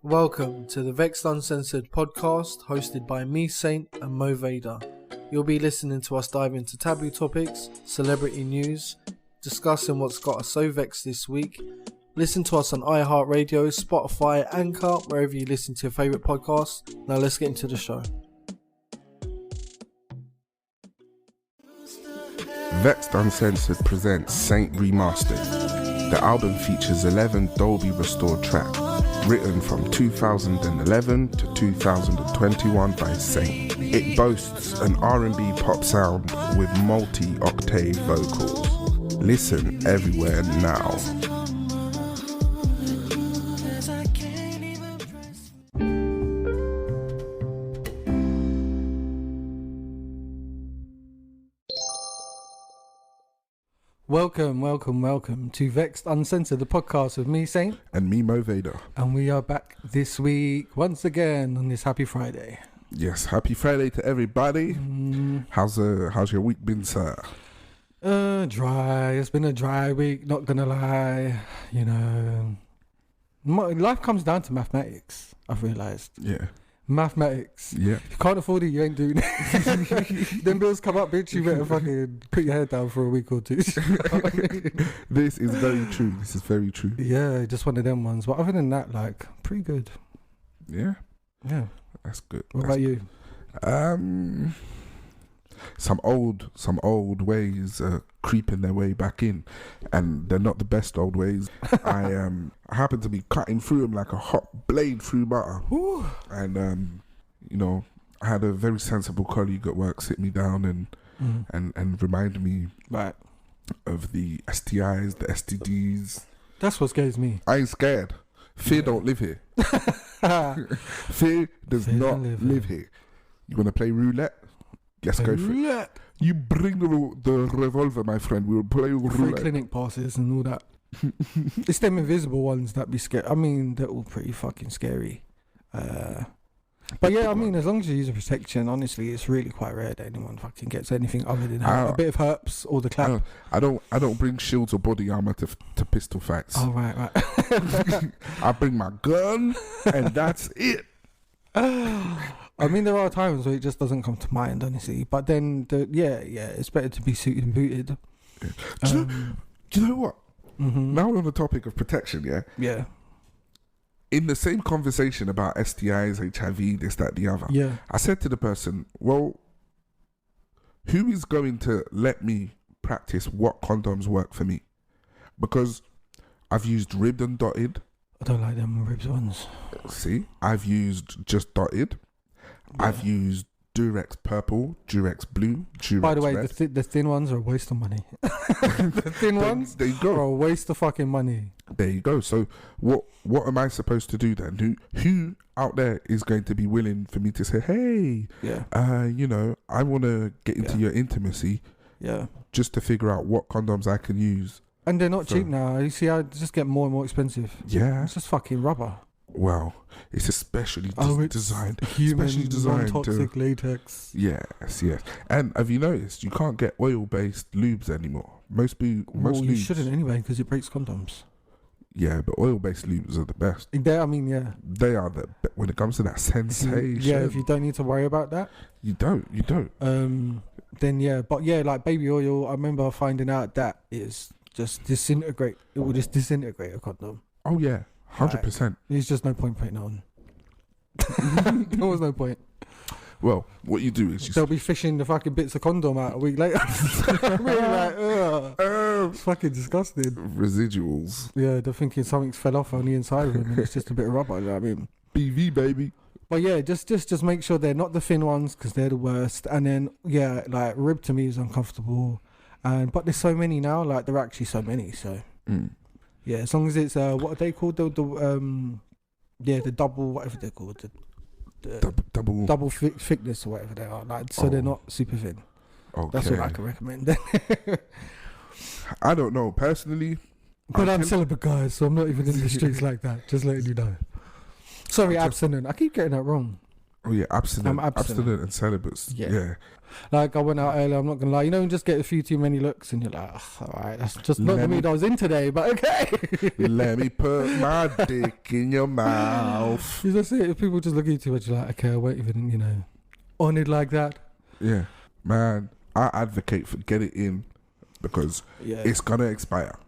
Welcome to the Vexxed Uncensored podcast hosted by me, Saint, and Mo Vader. You'll be listening to us dive into taboo topics, celebrity news, discussing what's got us so vexed this week. Listen to us on iHeartRadio, Spotify, Anchor, wherever you listen to your favourite podcasts. Now let's get into the show. Vexxed Uncensored presents Saint Remastered. The album features 11 Dolby restored tracks, written from 2011 to 2021 by Saint. It boasts an R&B pop sound with multi-octave vocals. Listen everywhere now. Welcome to Vexxed Uncensored, the podcast with me, Saint. And me, Mo Vader. And we are back this week, once again, on this happy Friday. Yes, happy Friday to everybody. How's your week been, sir? Dry. It's been a dry week, not gonna lie. You know, life comes down to mathematics, I've realised. Yeah. Mathematics. Yeah. If you can't afford it, you ain't doing it. Then bills come up, bitch. You better fucking put your head down for a week or two. This is very true. This is very true. Yeah, just one of them ones. But other than that, like, pretty good. Yeah. Yeah. That's good. What about you? Some old ways are creeping their way back in, and they're not the best old ways. I happen to be cutting through them like a hot blade through butter. Ooh. And I had a very sensible colleague at work sit me down and remind me Right. of the STIs, the STDs. That's what scares me. I ain't scared. Fear don't live here. Fear does Fear not don't live here. You want to play roulette? Let's go for it. You bring the revolver, my friend. We'll play Free roulette. clinic passes and all that. It's them invisible ones that be scary. I mean, they're all pretty fucking scary. But yeah, I mean, as long as you use a protection, honestly, it's really quite rare that anyone fucking gets anything other than a bit of herpes or the clap. I don't bring shields or body armor to pistol fights. Oh, right. I bring my gun, and that's it. I mean, there are times where it just doesn't come to mind, honestly. But then, it's better to be suited and booted. Do you know what? Mm-hmm. Now we're on the topic of protection, yeah? Yeah. In the same conversation about STIs, HIV, this, that, the other, Yeah. I said to the person, well, who is going to let me practice what condoms work for me? Because I've used ribbed and dotted. I don't like them ribs ones. See? I've used just dotted. Yeah. I've used Durex purple, Durex blue, Durex By the way, red. the thin ones are a waste of money. The thin ones there you go. are a waste of fucking money. There you go. So what am I supposed to do then? Who out there is going to be willing for me to say, hey, I want to get into your intimacy, just to figure out what condoms I can use. And they're not cheap now. You see, I just get more and more expensive. Yeah, it's just fucking rubber. Well, it's especially designed, human, especially designed non-toxic latex. Yes. And have you noticed you can't get oil-based lubes anymore? Most lubes. You shouldn't anyway because it breaks condoms. Yeah, but oil-based lubes are the best. They are when it comes to that sensation. If you don't need to worry about that, you don't. Like baby oil. I remember finding out that is just disintegrate. It will just disintegrate a condom. Oh yeah. 100%. There's just no point putting it on. There was no point. Well, what you do is they'll be fishing the fucking bits of condom out a week later. Really like, it's fucking disgusting. Residuals. Yeah, they're thinking something fell off on the inside of them and it's just a bit of rubber, you know what I mean? BV, baby. But yeah, just make sure they're not the thin ones because they're the worst. And then, like rib to me is uncomfortable. But there's so many now, like there are actually so many, so... Yeah, as long as it's what are they called? The double, whatever they're called, the double thickness or whatever they are. Like, so they're not super thin. Okay. That's what I can recommend. I don't know personally, but I'm celibate, guys, so I'm not even in the streets like that. Just letting you know. Sorry, abstinent. I keep getting that wrong. Oh yeah, I'm abstinent. Abstinent and celibates. Yeah. Like I went out earlier, I'm not gonna lie. You know, you just get a few too many looks, and you're like, all right, that's just not the mood I was in today. But okay. Let me put my dick in your mouth. You just see it. If people just look at you too much, you're like, okay, I won't even, on it like that. Yeah, man. I advocate for get it in because it's gonna expire,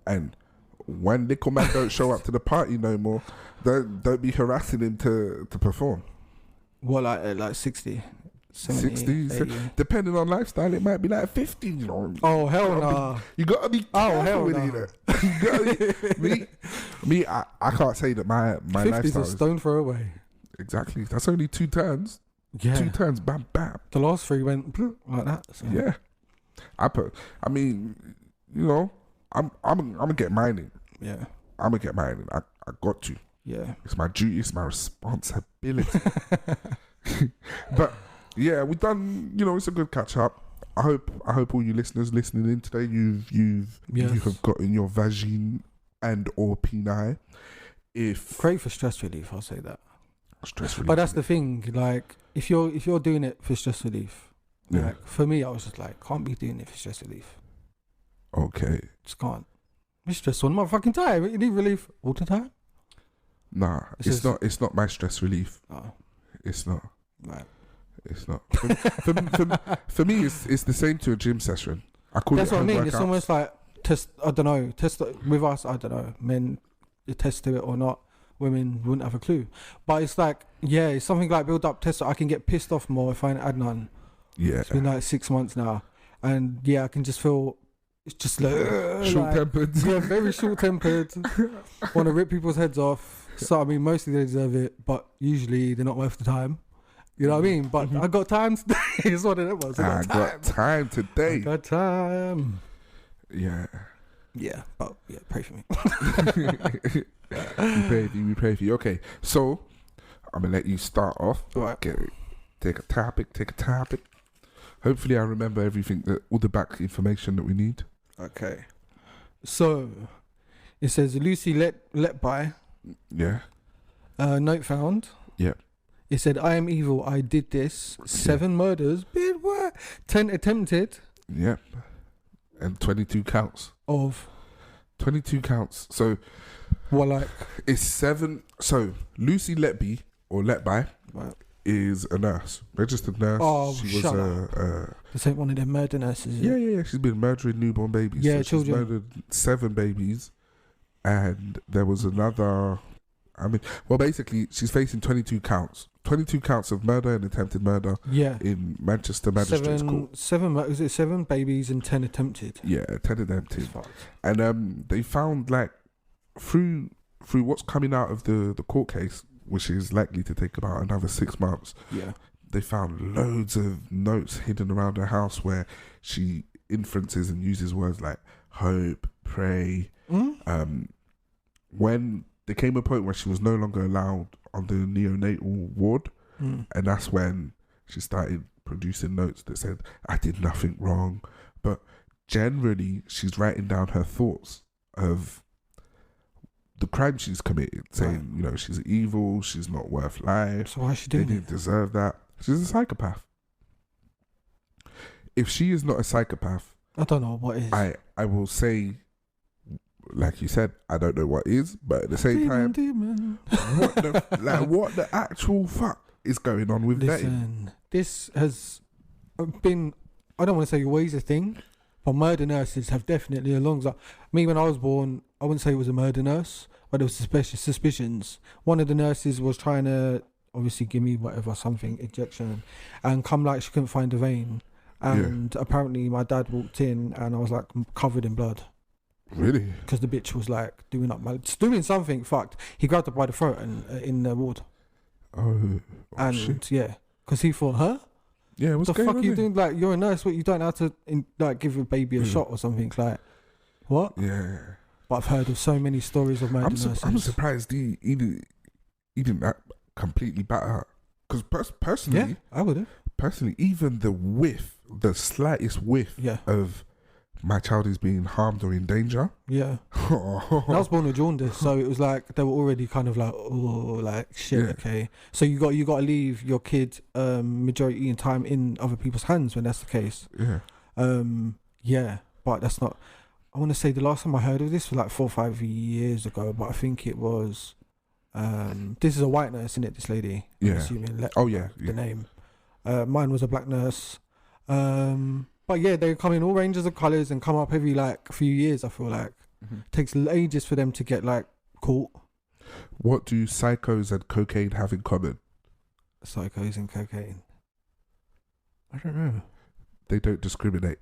and when Nickel Man don't show up to the party no more, don't be harassing him to perform. What, like 60? 70, 60, depending on lifestyle, it might be like 50. Oh hell no! You gotta be careful with it. Me, I can't say that my 50's lifestyle a stone throw away. Exactly. That's only 2 turns. Yeah, 2 turns, bam, bam. The last 3 went like that. So. Yeah, I mean, I'm gonna get mine in. Yeah, I'm gonna get mine in. I got to. Yeah, it's my duty. It's my responsibility. But yeah, we've done. It's a good catch up. I hope all you listeners listening in today, you have gotten your vagine and or peni. Great for stress relief, I'll say that. Stress relief. But that's the thing. Like, if you're doing it for stress relief, like for me, I was just like, can't be doing it for stress relief. Okay. Just can't. I'm stressed all the motherfucking time. You need relief all the time. Nah, it's not my stress relief. Oh. It's not. Right. It's not. For me, it's the same to a gym session. That's what I mean. It's almost like test. I don't know. Test with us. I don't know. Men, you test to it or not. Women wouldn't have a clue. But it's like, it's something like build up test. I can get pissed off more if I ain't had none. Yeah. It's been like 6 months now, and I can just feel. It's just like short-tempered. Yeah, very short-tempered. Want to rip people's heads off. So I mean, mostly they deserve it, but usually they're not worth the time. You know what I mean? But I got time today. It's what it was. I got time today. I got time. Yeah. Yeah. But pray for me. We pray for you. Okay, so I'm gonna let you start off. Right. Take a topic. Hopefully, I remember everything, all the back information that we need. Okay. So it says Lucy let by. Yeah. Note found. Yeah. It said, I am evil, I did this. 7 murders, 10 attempted. Yep. And 22 counts. Of? 22 counts. So, it's 7. So, Lucy Letby, or Letby, is a nurse. Registered nurse. Oh, she was this ain't one of them murder nurses. Yeah. She's been murdering newborn babies. Yeah, so children. She's murdered 7 babies. And there was another... basically, she's facing 22 counts. 22 counts of murder and attempted murder in Manchester Magistrates Court. 7 babies and 10 attempted? Yeah, 10 attempted. And they found, through what's coming out of the court case, which is likely to take about another 6 months, they found loads of notes hidden around her house where she inferences and uses words like hope, pray. When there came a point where she was no longer allowed on the neonatal ward, and that's when she started producing notes that said, I did nothing wrong. But generally, she's writing down her thoughts of the crime she's committed, saying, she's evil, she's not worth life. So why is she doing it? They didn't deserve that. She's a psychopath. If she is not a psychopath, I don't know what is. I will say, like you said, I don't know what is, but at the same time, what the actual fuck is going on with that? Listen, this has been, I don't want to say always a thing, but murder nurses have definitely me when I was born, I wouldn't say it was a murder nurse, but there was suspicions. One of the nurses was trying to obviously give me injection, and she couldn't find a vein, and apparently my dad walked in and I was covered in blood. Really? Because the bitch was doing something fucked. He grabbed her by the throat and in the ward. Oh and shit. Because he thought, huh? Yeah, what's going on? The fuck are you doing? You're a nurse, but you don't have to give a baby a shot or something what? Yeah. But I've heard of so many stories of murder nurses. I'm surprised he didn't completely batter her. Because personally, I would have. Personally, even the slightest whiff of my child is being harmed or in danger. Yeah. I was born with jaundice, so it was like they were already kind of like, oh, like shit. Yeah. Okay, so you got to leave your kid majority of the time in other people's hands when that's the case. Yeah. Yeah, but that's not. I want to say the last time I heard of this was like 4 or 5 years ago, but I think it was. This is a white nurse, isn't it? This lady. Yeah. I'm assuming. The name. Mine was a black nurse. But yeah, they come in all ranges of colours and come up every like few years. I feel like takes ages for them to get like caught. What do psychos and cocaine have in common? Psychos and cocaine. I don't know. They don't discriminate.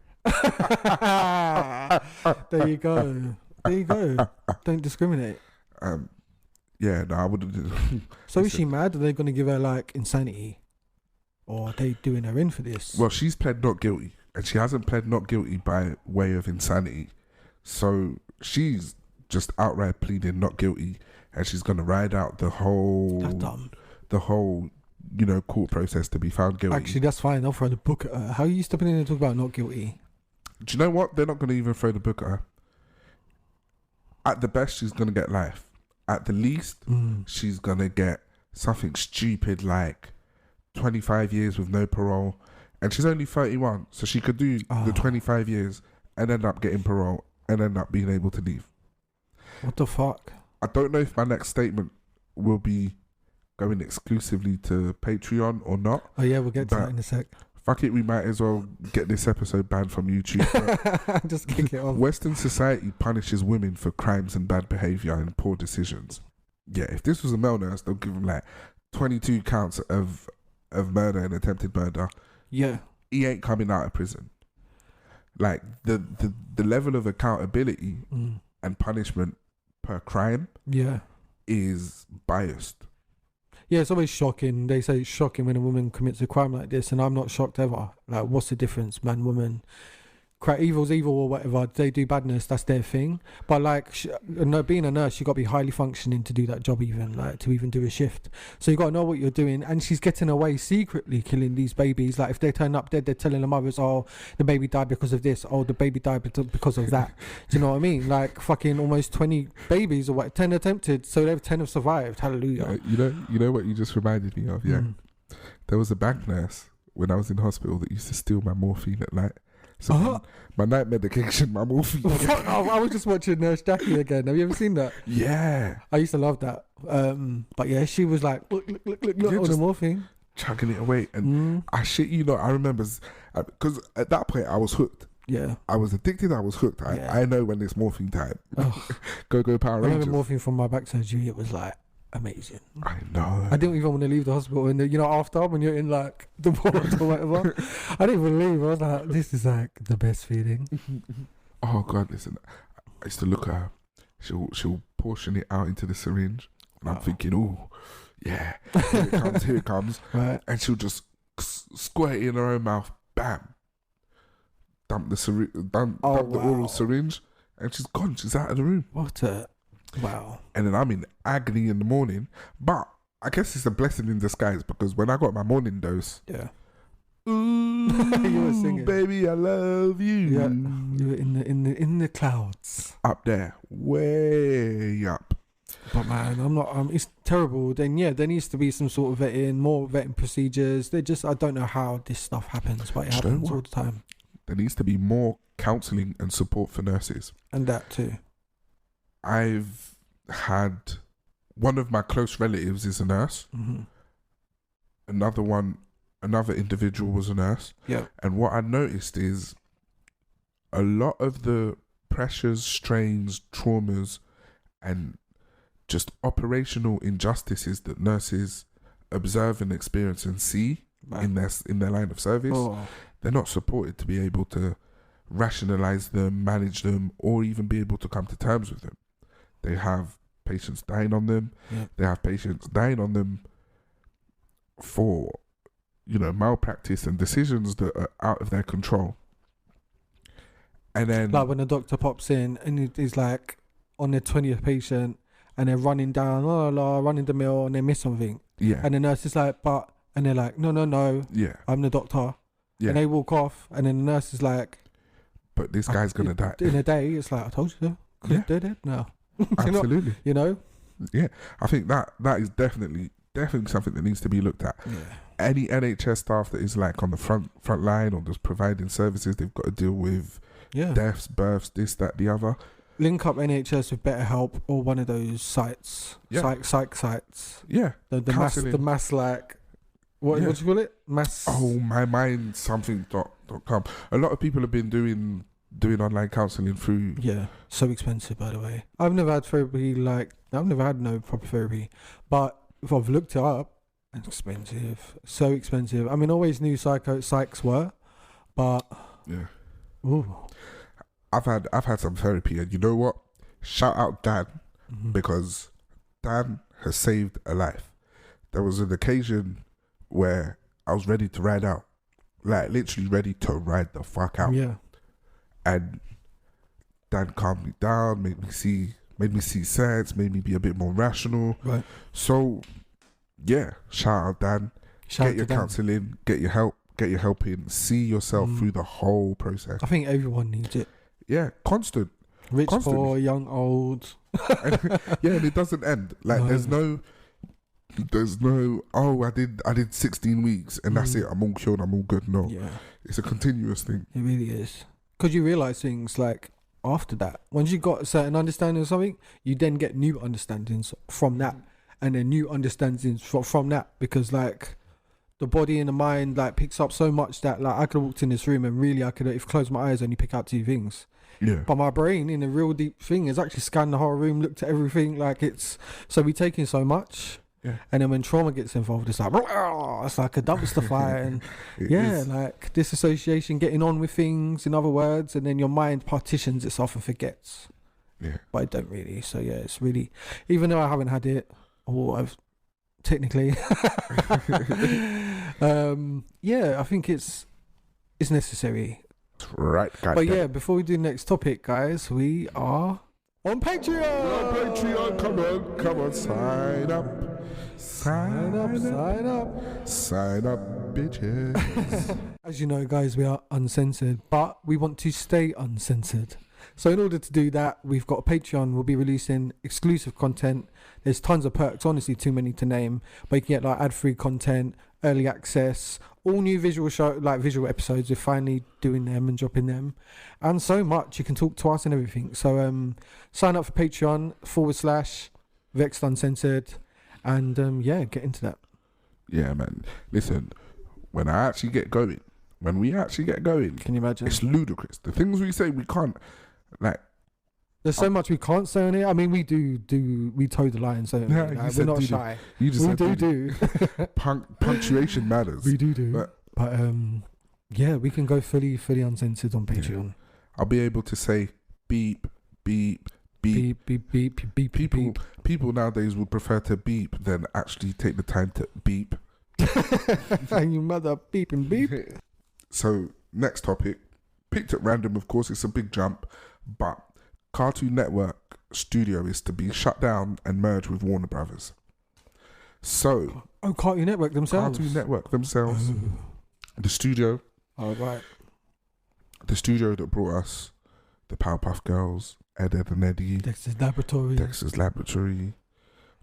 There you go. Don't discriminate. Yeah, no, I wouldn't. So is she mad? Are they going to give her like insanity? Or are they doing her in for this? Well, she's pled not guilty. And she hasn't pled not guilty by way of insanity. So she's just outright pleading not guilty. And she's going to ride out the whole... That's dumb. The whole, court process to be found guilty. Actually, that's fine. I'll throw the book at her. How are you stepping in and talk about not guilty? Do you know what? They're not going to even throw the book at her. At the best, she's going to get life. At the least, she's going to get something stupid like 25 years with no parole. And she's only 31, so she could do the 25 years and end up getting parole and end up being able to leave. What the fuck? I don't know if my next statement will be going exclusively to Patreon or not. Oh yeah, we'll get to that in a sec. Fuck it, we might as well get this episode banned from YouTube. Just kick it off. Western society punishes women for crimes and bad behaviour and poor decisions. Yeah, if this was a male nurse, they'll give him like 22 counts of murder and attempted murder. Yeah. He ain't coming out of prison. Like the level of accountability and punishment per crime is biased. Yeah, it's always shocking. They say it's shocking when a woman commits a crime like this, and I'm not shocked ever. Like, what's the difference, man, woman? Evil's evil or whatever. They do badness, that's their thing. But like, being a nurse, you got to be highly functioning to do that job, even like to even do a shift. So you got to know what you're doing. And she's getting away secretly killing these babies. Like if they turn up dead, they're telling the mothers, "Oh, the baby died because of this. Oh, the baby died because of that." Do you know what I mean? Like fucking almost 20 babies or what? 10 attempted, so 10 have survived. Hallelujah. You know what you just reminded me of? Yeah, there was a bank nurse when I was in hospital that used to steal my morphine at night. So my night medication, my morphine. I was just watching Nurse Jackie again. Have you ever seen that? Yeah. I used to love that. But yeah, she was like, look on the morphine. Chugging it away. And I shit you not, I remember, because at that point I was hooked. Yeah. I was addicted, I was hooked. I know when it's morphine time. Go Power Rangers. I remember morphine from my back surgery. It was like amazing. I know. I didn't even want to leave the hospital, and after when you're in like the ward or whatever, I didn't even leave. I was like, this is like the best feeling. Oh God, listen, I used to look at her. She'll portion it out into the syringe, and I'm thinking, oh yeah, here it comes, right? And she'll just squirt it in her own mouth, bam, dump the oral syringe, and she's gone. She's out of the room. Wow. And then I'm in agony in the morning. But I guess it's a blessing in disguise, because when I got my morning dose, ooh, you were singing, baby, I love you. Yeah, you were in the clouds, up there, way up. But man, I'm not. It's terrible. Then there needs to be some sort of more vetting procedures. I don't know how this stuff happens, but it happens all the time. There needs to be more counselling and support for nurses, and that too. I've had one of my close relatives is a nurse. Another individual was a nurse. Yeah. And what I noticed is a lot of the pressures, strains, traumas, and just operational injustices that nurses observe and experience and see in their line of service, they're not supported to be able to rationalize them, manage them, or even be able to come to terms with them. They have patients dying on them. Yeah. They have patients dying on them for, malpractice and decisions that are out of their control. And then, like when a doctor pops in and he's like on their 20th patient, and they're running down, running the mill, and they miss something. Yeah. And the nurse is like, and they're like, no. Yeah. I'm the doctor. Yeah. And they walk off, and then the nurse is like, but this guy's gonna die in a day. It's like, I told you so. Yeah. They're dead now. Absolutely. You know. Yeah, I think that is definitely something that needs to be looked at. Yeah. Any NHS staff that is like on the front line or just providing services, they've got to deal with deaths, births, this, that, the other. Link up NHS with BetterHelp or one of those sites, psych sites. Yeah, the mass like what do you call it? Mass. Oh, my mind something.com. A lot of people have been doing online counselling through. Yeah, so expensive, by the way. I've never had therapy. I've never had no proper therapy, but if I've looked it up, it's expensive. So expensive. I mean, always knew psychs were, but yeah. Ooh. I've had some therapy, and you know what? Shout out Dan, because Dan has saved a life. There was an occasion where I was ready to ride out, like literally ready to ride the fuck out. Yeah. And Dan calmed me down, made me see sense, made me be a bit more rational. Right. So, yeah, shout out Dan. Get your counselling, get your help in, see yourself through the whole process. I think everyone needs it. Yeah, constant. Rich, Constantly. poor, young, old. Yeah, and it doesn't end. Like there's no I did 16 weeks and that's it, I'm all cured, I'm all good. No. Yeah. It's a continuous thing. It really is. Because you realise things like after that. Once you got a certain understanding of something, you then get new understandings from that. And then new understandings from that. Because like the body and the mind like picks up so much that like I could have walked in this room and really I could have, if I closed my eyes, only pick out two things. Yeah. But my brain in a real deep thing has actually scanned the whole room, looked at everything. Like it's, so we take in so much. Yeah. And then when trauma gets involved, it's like a dumpster fire, and like disassociation, getting on with things, in other words, and then your mind partitions itself and forgets. Yeah. But I don't really. So yeah, it's really, even though I haven't had it, or I've technically, I think it's necessary. Right, guys. But yeah, before we do the next topic, guys, we are on Patreon. Come on, sign up. Sign up, bitches. As you know, guys, we are uncensored, but we want to stay uncensored. So in order to do that, we've got a Patreon. We'll be releasing exclusive content. There's tons of perks, honestly too many to name, but you can get like ad-free content, early access, all new visual visual episodes. We're finally doing them and dropping them, and so much. You can talk to us and everything. So sign up for Patreon /Vexxed Uncensored, and get into that. Yeah, man. Listen, when we actually get going, can you imagine? It's ludicrous. The things we say, we can't, like. There's so much we can't say on here. I mean, we toe the line, so we're not shy. You just do. Punctuation matters. We do. But we can go fully uncensored on Patreon. Yeah. I'll be able to say beep, beep, beep, beep, beep, beep, beep. People nowadays would prefer to beep than actually take the time to beep. You mother beep and beep. So next topic, picked at random. Of course, it's a big jump, but Cartoon Network studio is to be shut down and merged with Warner Brothers. So, Cartoon Network themselves. The studio. Oh, right. The studio that brought us the Powerpuff Girls, Ed, Edd and Eddy, Dexter's Laboratory,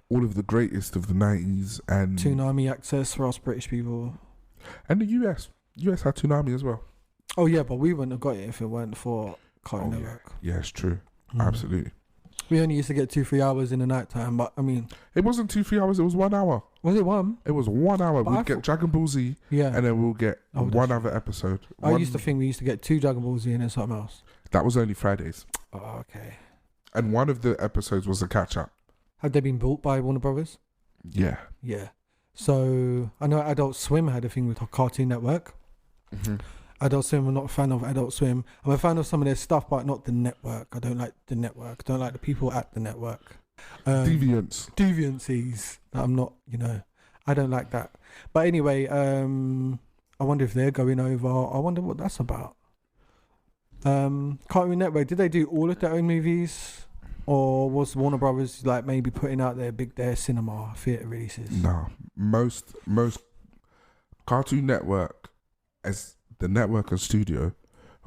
all of the greatest of the 90s, and Toonami access for us British people, and the US had Toonami as well. Oh yeah, but we wouldn't have got it if it weren't for Cartoon Network. Yeah, it's true. Absolutely. We only used to get 2-3 hours in the night time, but I mean, it wasn't 2-3 hours. It was 1 hour. Was it one? It was 1 hour. We'd get Dragon Ball Z, and then we'll get one other episode. I used to think we used to get 2 Dragon Ball Z and then something else. That was only Fridays. Oh, okay. And one of the episodes was a catch up. Had they been bought by Warner Brothers? Yeah. Yeah. So I know Adult Swim had a thing with Cartoon Network. Mm-hmm. Adult Swim, I'm not a fan of Adult Swim. I'm a fan of some of their stuff, but not the network. I don't like the network. I don't like the people at the network. Deviancies. I'm not, I don't like that. But anyway, I wonder if they're going over. I wonder what that's about. Cartoon Network, did they do all of their own movies? Or was Warner Brothers like maybe putting out their cinema theatre releases? No. Most Cartoon Network, as the network and studio,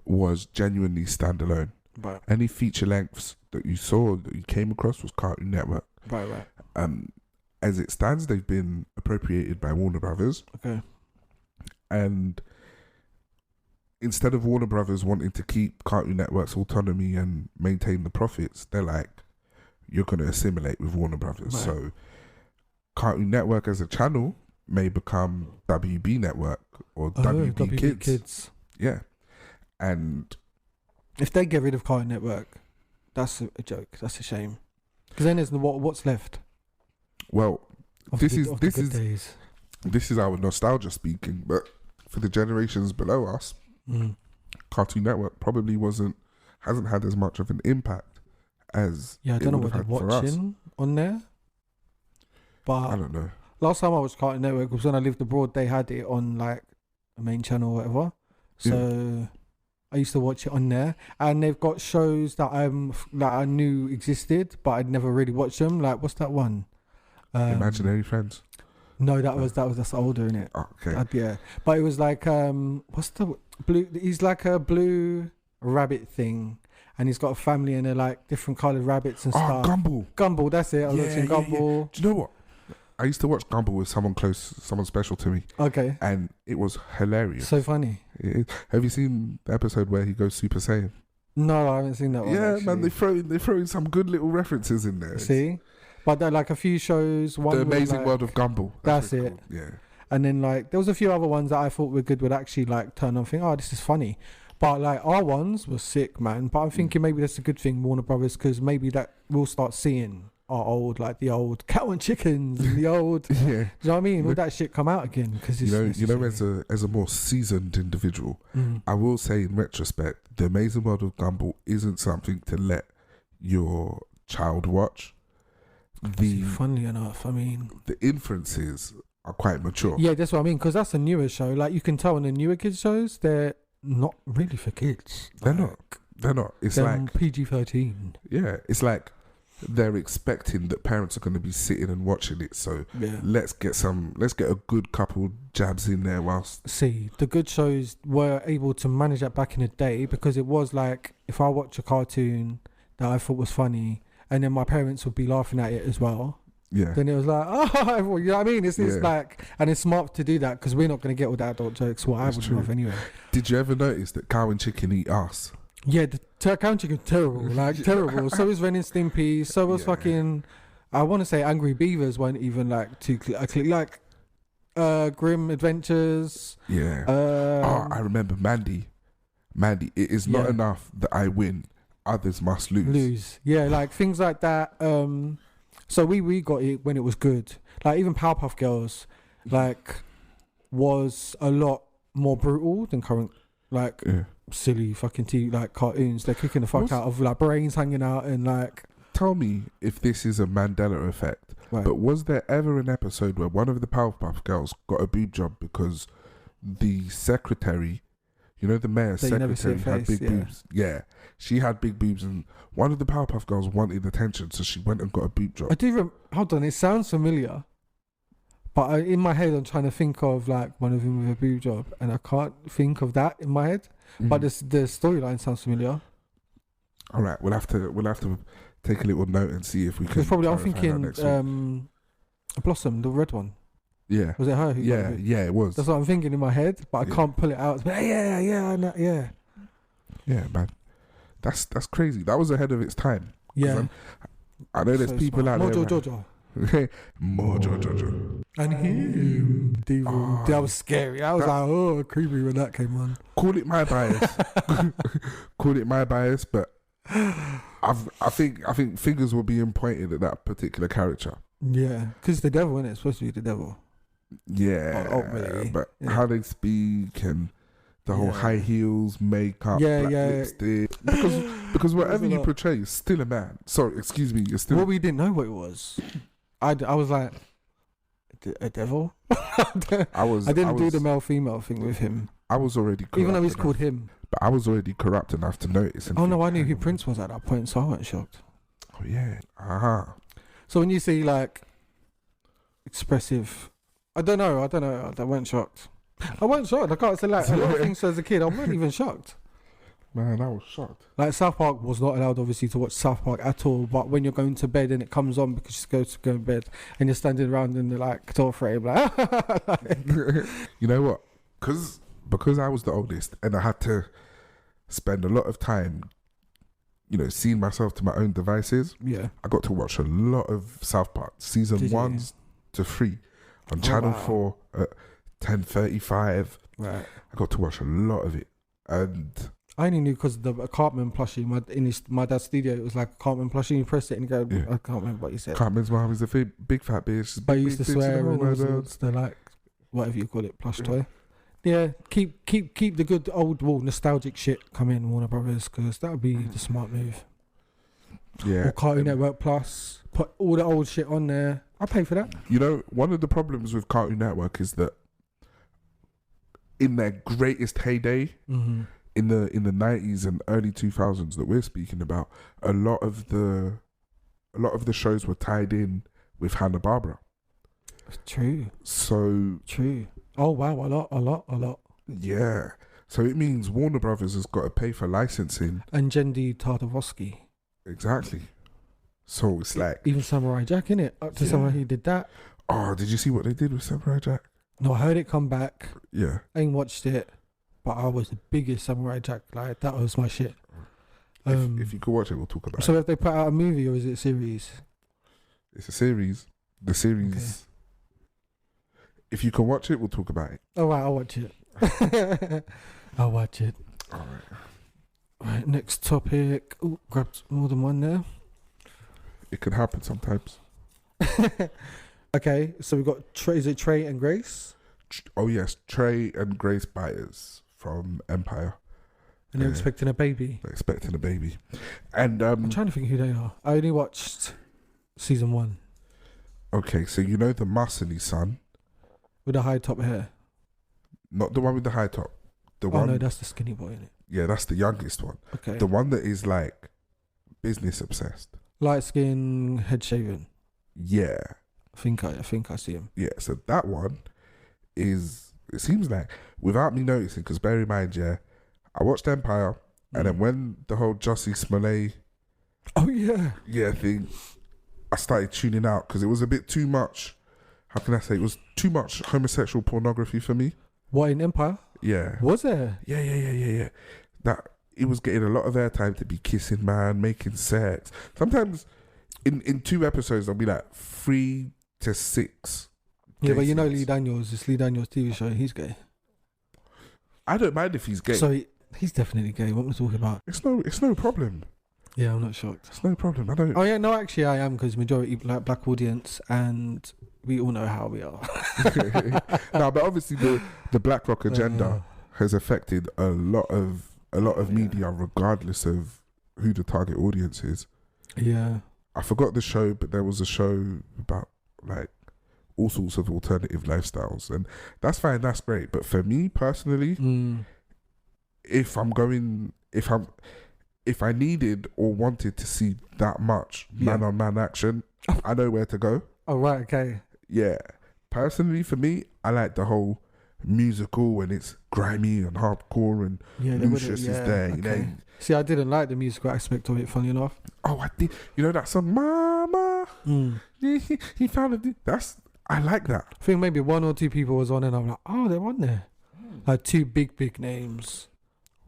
was genuinely standalone. Right. Any feature lengths that you saw, that you came across, was Cartoon Network. Right. As it stands, they've been appropriated by Warner Brothers. Okay. And instead of Warner Brothers wanting to keep Cartoon Network's autonomy and maintain the profits, they're like, you're going to assimilate with Warner Brothers. Right. So Cartoon Network as a channel may become WB Network or WB Kids. Yeah. And if they get rid of Cartoon Network, that's a joke. That's a shame. Because then there's what's left. Well, this is days. This is our nostalgia speaking, but for the generations below us, Cartoon Network probably hasn't had as much of an impact as I don't know what they're watching on there. But I don't know. Last time I watched Cartoon Network was when I lived abroad. They had it on like a main channel or whatever. So I used to watch it on there, and they've got shows that I knew existed, but I'd never really watched them. Like, what's that one? Imaginary Friends. No, that's older, isn't it? Okay. Yeah, but it was like what's the blue? He's like a blue rabbit thing, and he's got a family and they're like different coloured rabbits and stuff. Gumball, that's it. I was watching Gumball. Yeah. Do you know what? I used to watch Gumball with someone close, someone special to me. Okay. And it was hilarious. So funny. Have you seen the episode where he goes Super Saiyan? No, I haven't seen that one. Yeah, actually. man, they throw in some good little references in there. See? But there are like a few shows. One The Amazing World of Gumball. That's it. Called. Yeah. And then like there was a few other ones that I thought were good, would actually like turn on and think, oh, this is funny. But like our ones were sick, man. But I'm thinking maybe that's a good thing, Warner Brothers, because maybe that we'll start seeing our old, like the old Cow and Chickens and the old, yeah. Do you know what I mean? Will that shit come out again? Because you know, as a more seasoned individual, I will say in retrospect, The Amazing World of Gumball isn't something to let your child watch. Funnily enough, I mean, the inferences are quite mature. Yeah, that's what I mean. Because that's a newer show. Like you can tell in the newer kids shows, they're not really for kids. They're not. It's like PG-13. Yeah, it's like they're expecting that parents are going to be sitting and watching it. So let's get a good couple jabs in there whilst. See, the good shows were able to manage that back in the day, because it was like, if I watch a cartoon that I thought was funny and then my parents would be laughing at it as well. Yeah. Then it was like, oh, you know what I mean? It's like, and it's smart to do that because we're not going to get all the adult jokes. What I would love anyway. Did you ever notice that Cow and Chicken eat ass? Yeah, the Cow and Chicken terrible, like terrible. So is Ren and Stimpy. So was fucking. I want to say Angry Beavers weren't even like too like Grim Adventures. Yeah. I remember Mandy. It is not enough that I win. Others must lose. Yeah, like things like that. So we got it when it was good. Like even Powerpuff Girls, like was a lot more brutal than current silly fucking like cartoons. They're kicking the fuck out of like brains hanging out and like. Tell me if this is a Mandela effect. Right. But was there ever an episode where one of the Powerpuff Girls got a boob job because the secretary, you know, the mayor's secretary had big boobs? Yeah, she had big boobs, and one of the Powerpuff Girls wanted attention, so she went and got a boob job. Hold on, it sounds familiar, but in my head I'm trying to think of like one of them with a boob job, and I can't think of that in my head. But the storyline sounds familiar. All right, we'll have to take a little note and see if we can. It's probably I'm thinking Blossom, the red one. Yeah. Was it her? Yeah, it was. That's what I'm thinking in my head, but I can't pull it out. But yeah. Yeah, man. That's crazy. That was ahead of its time. Yeah. I know there's people out there. More Jojo. And him. That was scary. I was like, creepy when that came on. Call it my bias. But I think fingers were being pointed at that particular character. Yeah, because the devil, isn't it? It's supposed to be the devil. Yeah, really. But how they speak and the whole high heels, makeup, black lipstick. Because whatever you portray, you're still a man. Sorry, excuse me, you're still. Well, we didn't know what it was. I was like, a devil. I didn't do the male female thing with him. I was already corrupt even though he's called him. But I was already corrupt enough to notice. Oh no, I knew who Prince was at that point, so I wasn't shocked. Oh yeah, So when you see like expressive, I don't know. I weren't shocked. I weren't shocked. I can't say like a lot of things as a kid. I wasn't even shocked. Man, I was shocked. Like South Park was not allowed, obviously, to watch South Park at all. But when you're going to bed and it comes on because you go to bed and you're standing around in the like door frame, like, You know what? Because I was the oldest and I had to spend a lot of time, you know, seeing myself to my own devices. yeah, I got to watch a lot of South Park season Did you? 1 to 3 on Channel wow. 4 at 10:35. right. I got to watch a lot of it, and I only knew because the Cartman plushie in my dad's studio. It was like a Cartman plushie. You press it and you go. Yeah. I can't remember what you said. Cartman's mom is a big fat bitch. But I Big, used to big bitch swear in the and whole all world. sorts. They're like whatever you call it, plush toy. Yeah, keep the good old nostalgic shit coming, Warner Brothers, because that would be the smart move. Yeah. Or Cartoon Network Plus, put all the old shit on there. I'll pay for that. You know, one of the problems with Cartoon Network is that in their greatest heyday, Mm-hmm. in the 90s and early 2000s that we're speaking about, a lot of the shows were tied in with Hanna-Barbera. True. So True. Oh wow, a lot. yeah, so it means Warner Brothers has got to pay for licensing. And Jendi Tartakovsky. Exactly. So it's like, Even Samurai Jack, innit? Up to Yeah. someone who did that. oh, did you see what they did with Samurai Jack? No, I heard it come back. Yeah. I ain't watched it, but I was the biggest Samurai Jack. Like that was my shit. If you could watch it, we'll talk about it. So have they put out a movie or is it a series? It's a series. The series. If you can watch it, we'll talk about it. All right, I'll watch it. I'll watch it. All right. Right, next topic. Ooh, grabbed more than one there. It can happen sometimes. Okay, so we've got is it Trey and Grace? Oh yes, Trey and Grace Byers from Empire. And they're Yeah. expecting a baby. They're expecting a baby. And I'm trying to think who they are. I only watched season 1 okay, so you know the Muscly son, with the high top hair. not the one with the high top. The Oh one, no, that's the skinny boy, isn't it? yeah, that's the youngest one. Okay. The one that is like business obsessed. Light skin, head shaven. Yeah, I think I see him. yeah. So that one is, it seems like, without me noticing, because bear in mind, yeah, I watched Empire, and then when the whole Jussie Smollett Oh yeah. thing, I started tuning out because it was a bit too much. How can I say? It was too much homosexual pornography for me. What, in Empire? Yeah. Was there? Yeah. That it was getting a lot of airtime to be kissing man, making sex. Sometimes in 2 episodes there'll be like 3 to 6. Yeah, but you know scenes. Lee Daniels, it's Lee Daniels' TV show, he's gay. I don't mind if he's gay. So he's definitely gay. What am I talking about? It's no problem. Yeah, I'm not shocked. It's no problem. I don't. Oh yeah, no, actually I am, because majority black audience, and we all know how we are. No, but obviously the BlackRock agenda has affected a lot of media, regardless of who the target audience is. Yeah. I forgot the show, but there was a show about like all sorts of alternative lifestyles, and that's fine, that's great. But for me personally, if I needed or wanted to see that much man on man action, I know where to go. Oh right, okay. Yeah. Personally, for me, I like the whole musical when it's grimy and hardcore and Lucius is there. You know. See, I didn't like the musical aspect of it, funny enough. Oh, I did. You know that song, Mama? He found it. I like that. I think maybe 1 or 2 people was on, and I'm like, oh, they're on there. Like 2 big names.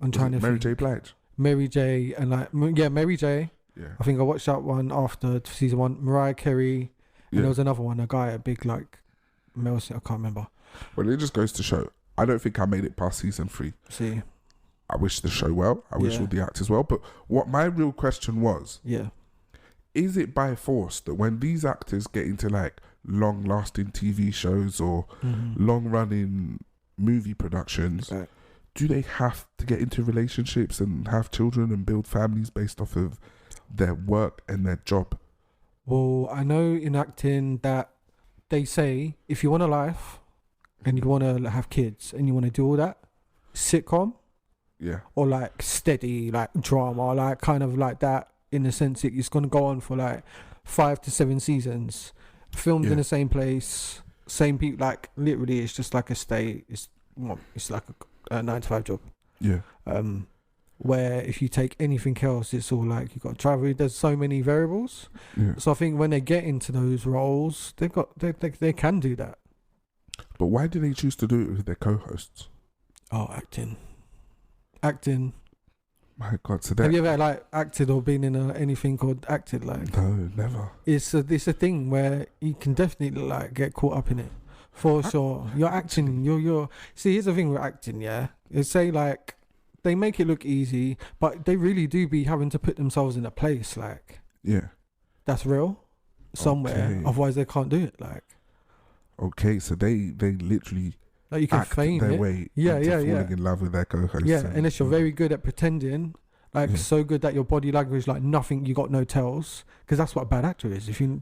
I'm trying to Mary think. J. Blige. Mary J. and like Mary J. Yeah. I think I watched that one after season 1. Mariah Carey, and there was another one, a guy, a big like male. I can't remember. Well, it just goes to show. I don't think I made it past season 3. See. I wish the show well. I wish all the actors well. But what my real question was, is it by force that when these actors get into like long-lasting TV shows or long-running movie productions, do they have to get into relationships and have children and build families based off of their work and their job? Well, I know in acting that they say if you want a life and you want to have kids and you want to do all that, sitcom, or like steady, like drama, like kind of like that, in the sense it's going to go on for like 5 to 7 seasons, filmed in the same place, same people, like literally it's just like a stay, it's like a 9 to 5 job. where if you take anything else, it's all like you got to travel. There's so many variables. Yeah. So I think when they get into those roles, they can do that. But why do they choose to do it with their co-hosts? Oh, acting. My God, so that... Have you ever like acted or been in anything called acted? Like, No, never. It's a thing where you can definitely like get caught up in it for sure. You're acting. You're. See, here's the thing with acting. Yeah, it's say like they make it look easy, but they really do be having to put themselves in a place like that's real somewhere. Okay. Otherwise, they can't do it. Like, okay, so they literally you can act feign their it. way Yeah, into yeah, falling in love with their co-host. Yeah, unless you're very good at pretending, like so good that your body language, like nothing, you got no tells, because that's what a bad actor is. If you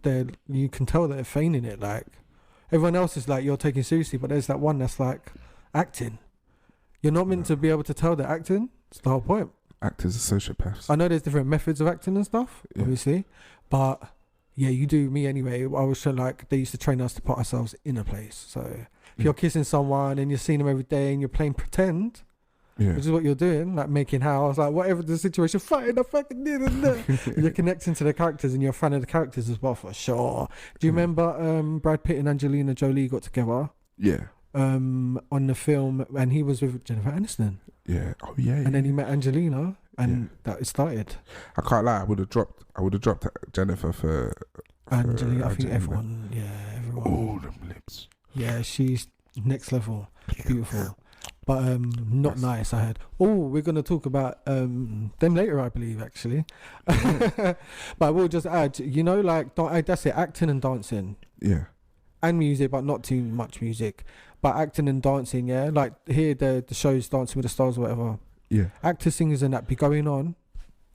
can tell that they're feigning it. Like everyone else is like you're taking seriously, but there's that one that's like acting. You're not meant to be able to tell they're acting. It's the whole point. Actors are sociopaths. I know there's different methods of acting and stuff, obviously, but yeah, you do me anyway. I was like they used to train us to put ourselves in a place. So if you're kissing someone and you're seeing them every day and you're playing pretend, which is what you're doing, like making house, like whatever the situation, fighting, I fucking did it. You're connecting to the characters and you're a fan of the characters as well, for sure. Do you remember Brad Pitt and Angelina Jolie got together? Yeah. On the film, and he was with Jennifer Aniston. Yeah. Oh yeah. And then he met Angelina, and that it started. I can't lie. I would have dropped Jennifer for Angelina. I think Angelina. everyone. Oh, them lips. Yeah, she's next level, beautiful, but not nice. I heard. Oh, we're gonna talk about them later, I believe, actually. But we'll just add, like that's it, acting and dancing. Yeah. And music, but not too much music. But acting and dancing, yeah. Like here, the shows Dancing with the Stars or whatever. Yeah. Actors, singers, and that be going on,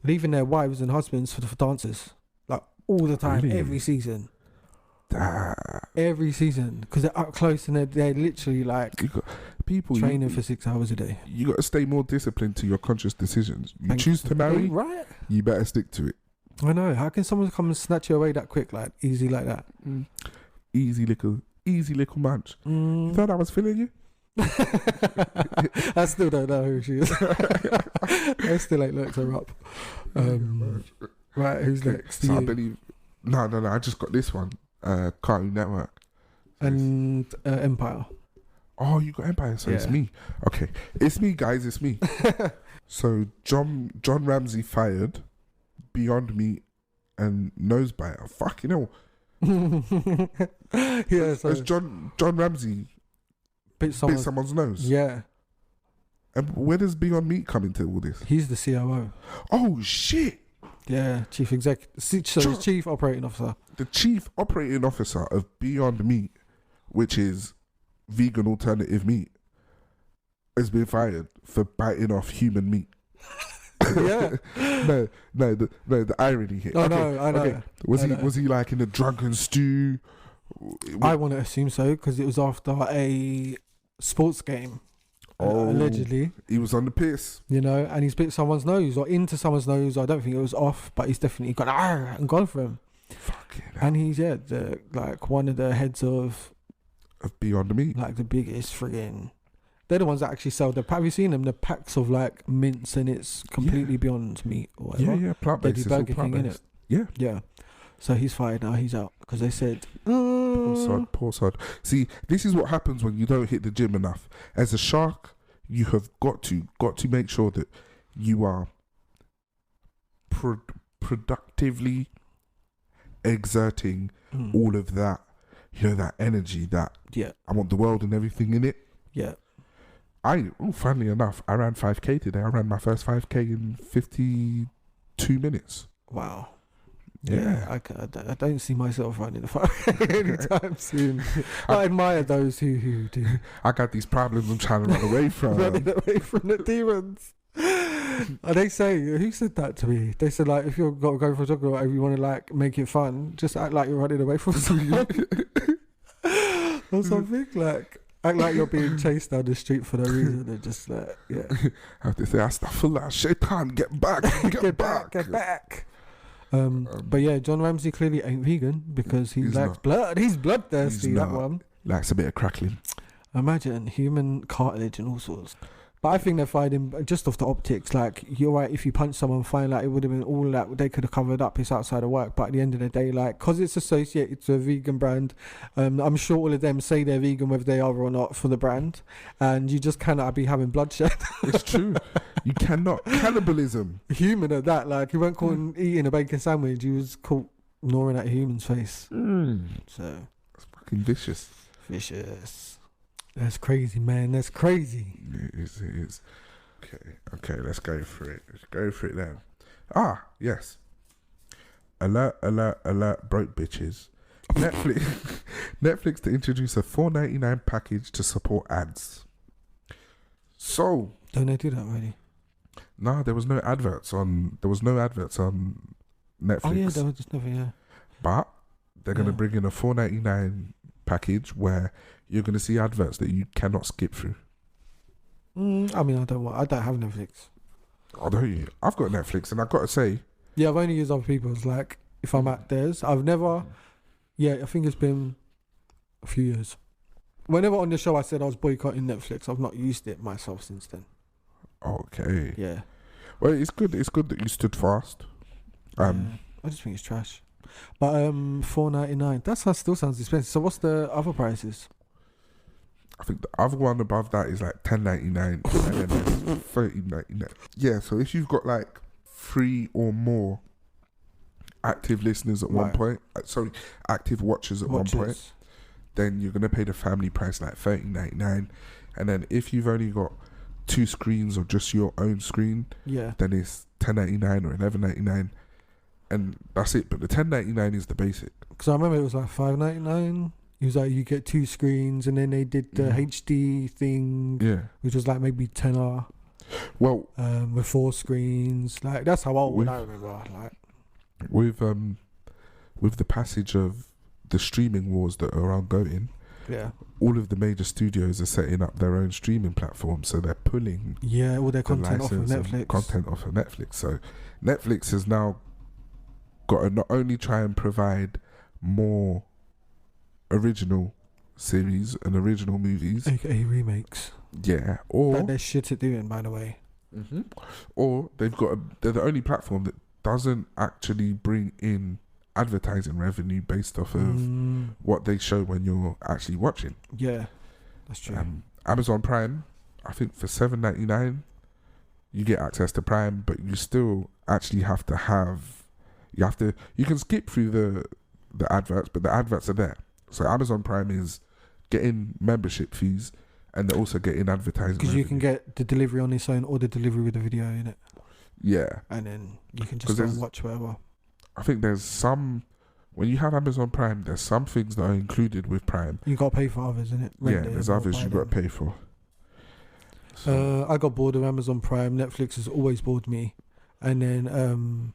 leaving their wives and husbands for the dancers, like all the time, Really? every season. Every season, because they're up close and they're literally like people training for 6 hours a day. You got to stay more disciplined to your conscious decisions. You choose to marry, right? You better stick to it. I know. How can someone come and snatch you away that quick, like easy like that? Easy little munch. You thought I was feeling you? I still don't know who she is. I still ain't looked her up. Right, who's next? So I believe. No. I just got this one. Cartoon Network and Empire. Oh, you got Empire, so it's me. Okay, it's me, guys. It's me. So John Ramsey fired, Beyond Meat, and Nosebiter. Fucking hell. Yeah, so as John Ramsey bit someone's nose. Yeah. And where does Beyond Meat come into all this? He's the COO. Oh shit. Yeah, chief operating officer. The chief operating officer of Beyond Meat, which is vegan alternative meat, has been fired for biting off human meat. Yeah. No, the irony here. Oh, okay. No, I know. Okay. Was he like in a drunken stew? I want to assume so, because it was after a sports game. Allegedly. He was on the piss. And he's bit someone's nose or into someone's nose. I don't think it was off, but he's definitely gone and gone for him. Fucking hell. And he's like one of the heads of Beyond Meat. Like the biggest friggin'. They're the ones that actually sell have you seen them? The packs of like mints, and it's completely Beyond Meat or whatever. Yeah, plant-based. Burger King, innit? Yeah. So he's fired now. He's out because they said poor sod. See, this is what happens when you don't hit the gym enough. As a shark, you have got to make sure that you are productively exerting all of that, that energy. That I want the world and everything in it. Yeah. Funnily enough, I ran 5K today. I ran my first 5K in 52 minutes. Wow. Yeah, I don't see myself running the 5K anytime soon. I admire those who do. I got these problems I'm trying to run away from. Running away from the demons. And they say, who said that to me? They said, like, if you're got to go for a jog or whatever, you want to like make it fun, just act like you're running away from someone or something. Like, act like you're being chased down the street for no reason, and just like, I have to say, astaghfirullah, shaitan, get back, get back. But yeah, John Ramsey clearly ain't vegan because he likes blood. He's bloodthirsty. That one likes a bit of crackling. Imagine human cartilage and all sorts. But I think they're fighting just off the optics. Like, you're right, if you punch someone, fine, like, it would have been all that they could have covered up. It's outside of work. But at the end of the day, like, because it's associated to a vegan brand, I'm sure all of them say they're vegan, whether they are or not, for the brand. And you just cannot be having bloodshed. It's true. You cannot. Cannibalism. Human at that. Like, you weren't caught eating a bacon sandwich. You was caught gnawing at a human's face. So. It's fucking vicious. Vicious. That's crazy, man. That's crazy. It is. Okay, let's go for it. Let's go for it then. Yes. Alert, broke bitches. Netflix to introduce a $4.99 package to support ads. So. Don't they do that already? No, there was no adverts on Netflix. Oh yeah, there was just nothing, yeah. But they're going to bring in a $4.99 package where you're going to see adverts that you cannot skip through. I mean, I don't have Netflix. Oh, don't you? I've got Netflix, and I've got to say, yeah, I've only used other people's. Like, if I'm at theirs, I've never. Yeah, I think it's been a few years. Whenever on the show I said I was boycotting Netflix, I've not used it myself since then. Okay. Yeah. Well, it's good. It's good that you stood fast. I just think it's trash. But $4.99. That still sounds expensive. So what's the other prices? I think the other one above that is like $10.99 and then there's $13.99. Yeah, so if you've got like 3 or more active listeners at one point, active watchers at one point, then you're gonna pay the family price like $13.99. And then if you've only got 2 screens or just your own screen, then it's $10.99 or $11.99. And that's it. But the $10.99 is the basic. Because I remember it was like $5.99. It was like you get 2 screens, and then they did the HD thing, which was like maybe $10. Well, with 4 screens, like that's how old I remember. Like with the passage of the streaming wars that are ongoing, all of the major studios are setting up their own streaming platforms, so they're pulling all their content off of Netflix. So Netflix has now got to not only try and provide more original series and original movies, aka remakes, or that they're shit at doing, by the way, or they're the only platform that doesn't actually bring in advertising revenue based off of what they show when you're actually watching. Yeah, that's true. Amazon Prime, I think for $7.99 you get access to Prime, but you still actually have to have you can skip through the adverts, but the adverts are there. So Amazon Prime is getting membership fees, and they're also getting advertising. Because you can get the delivery on its own or the delivery with the video in it. Yeah. And then you can just go and watch whatever. I think there's some, when you have Amazon Prime, there's some things that are included with Prime. You got to pay for others, innit? There's others you got to pay for. So. I got bored of Amazon Prime. Netflix has always bored me. And then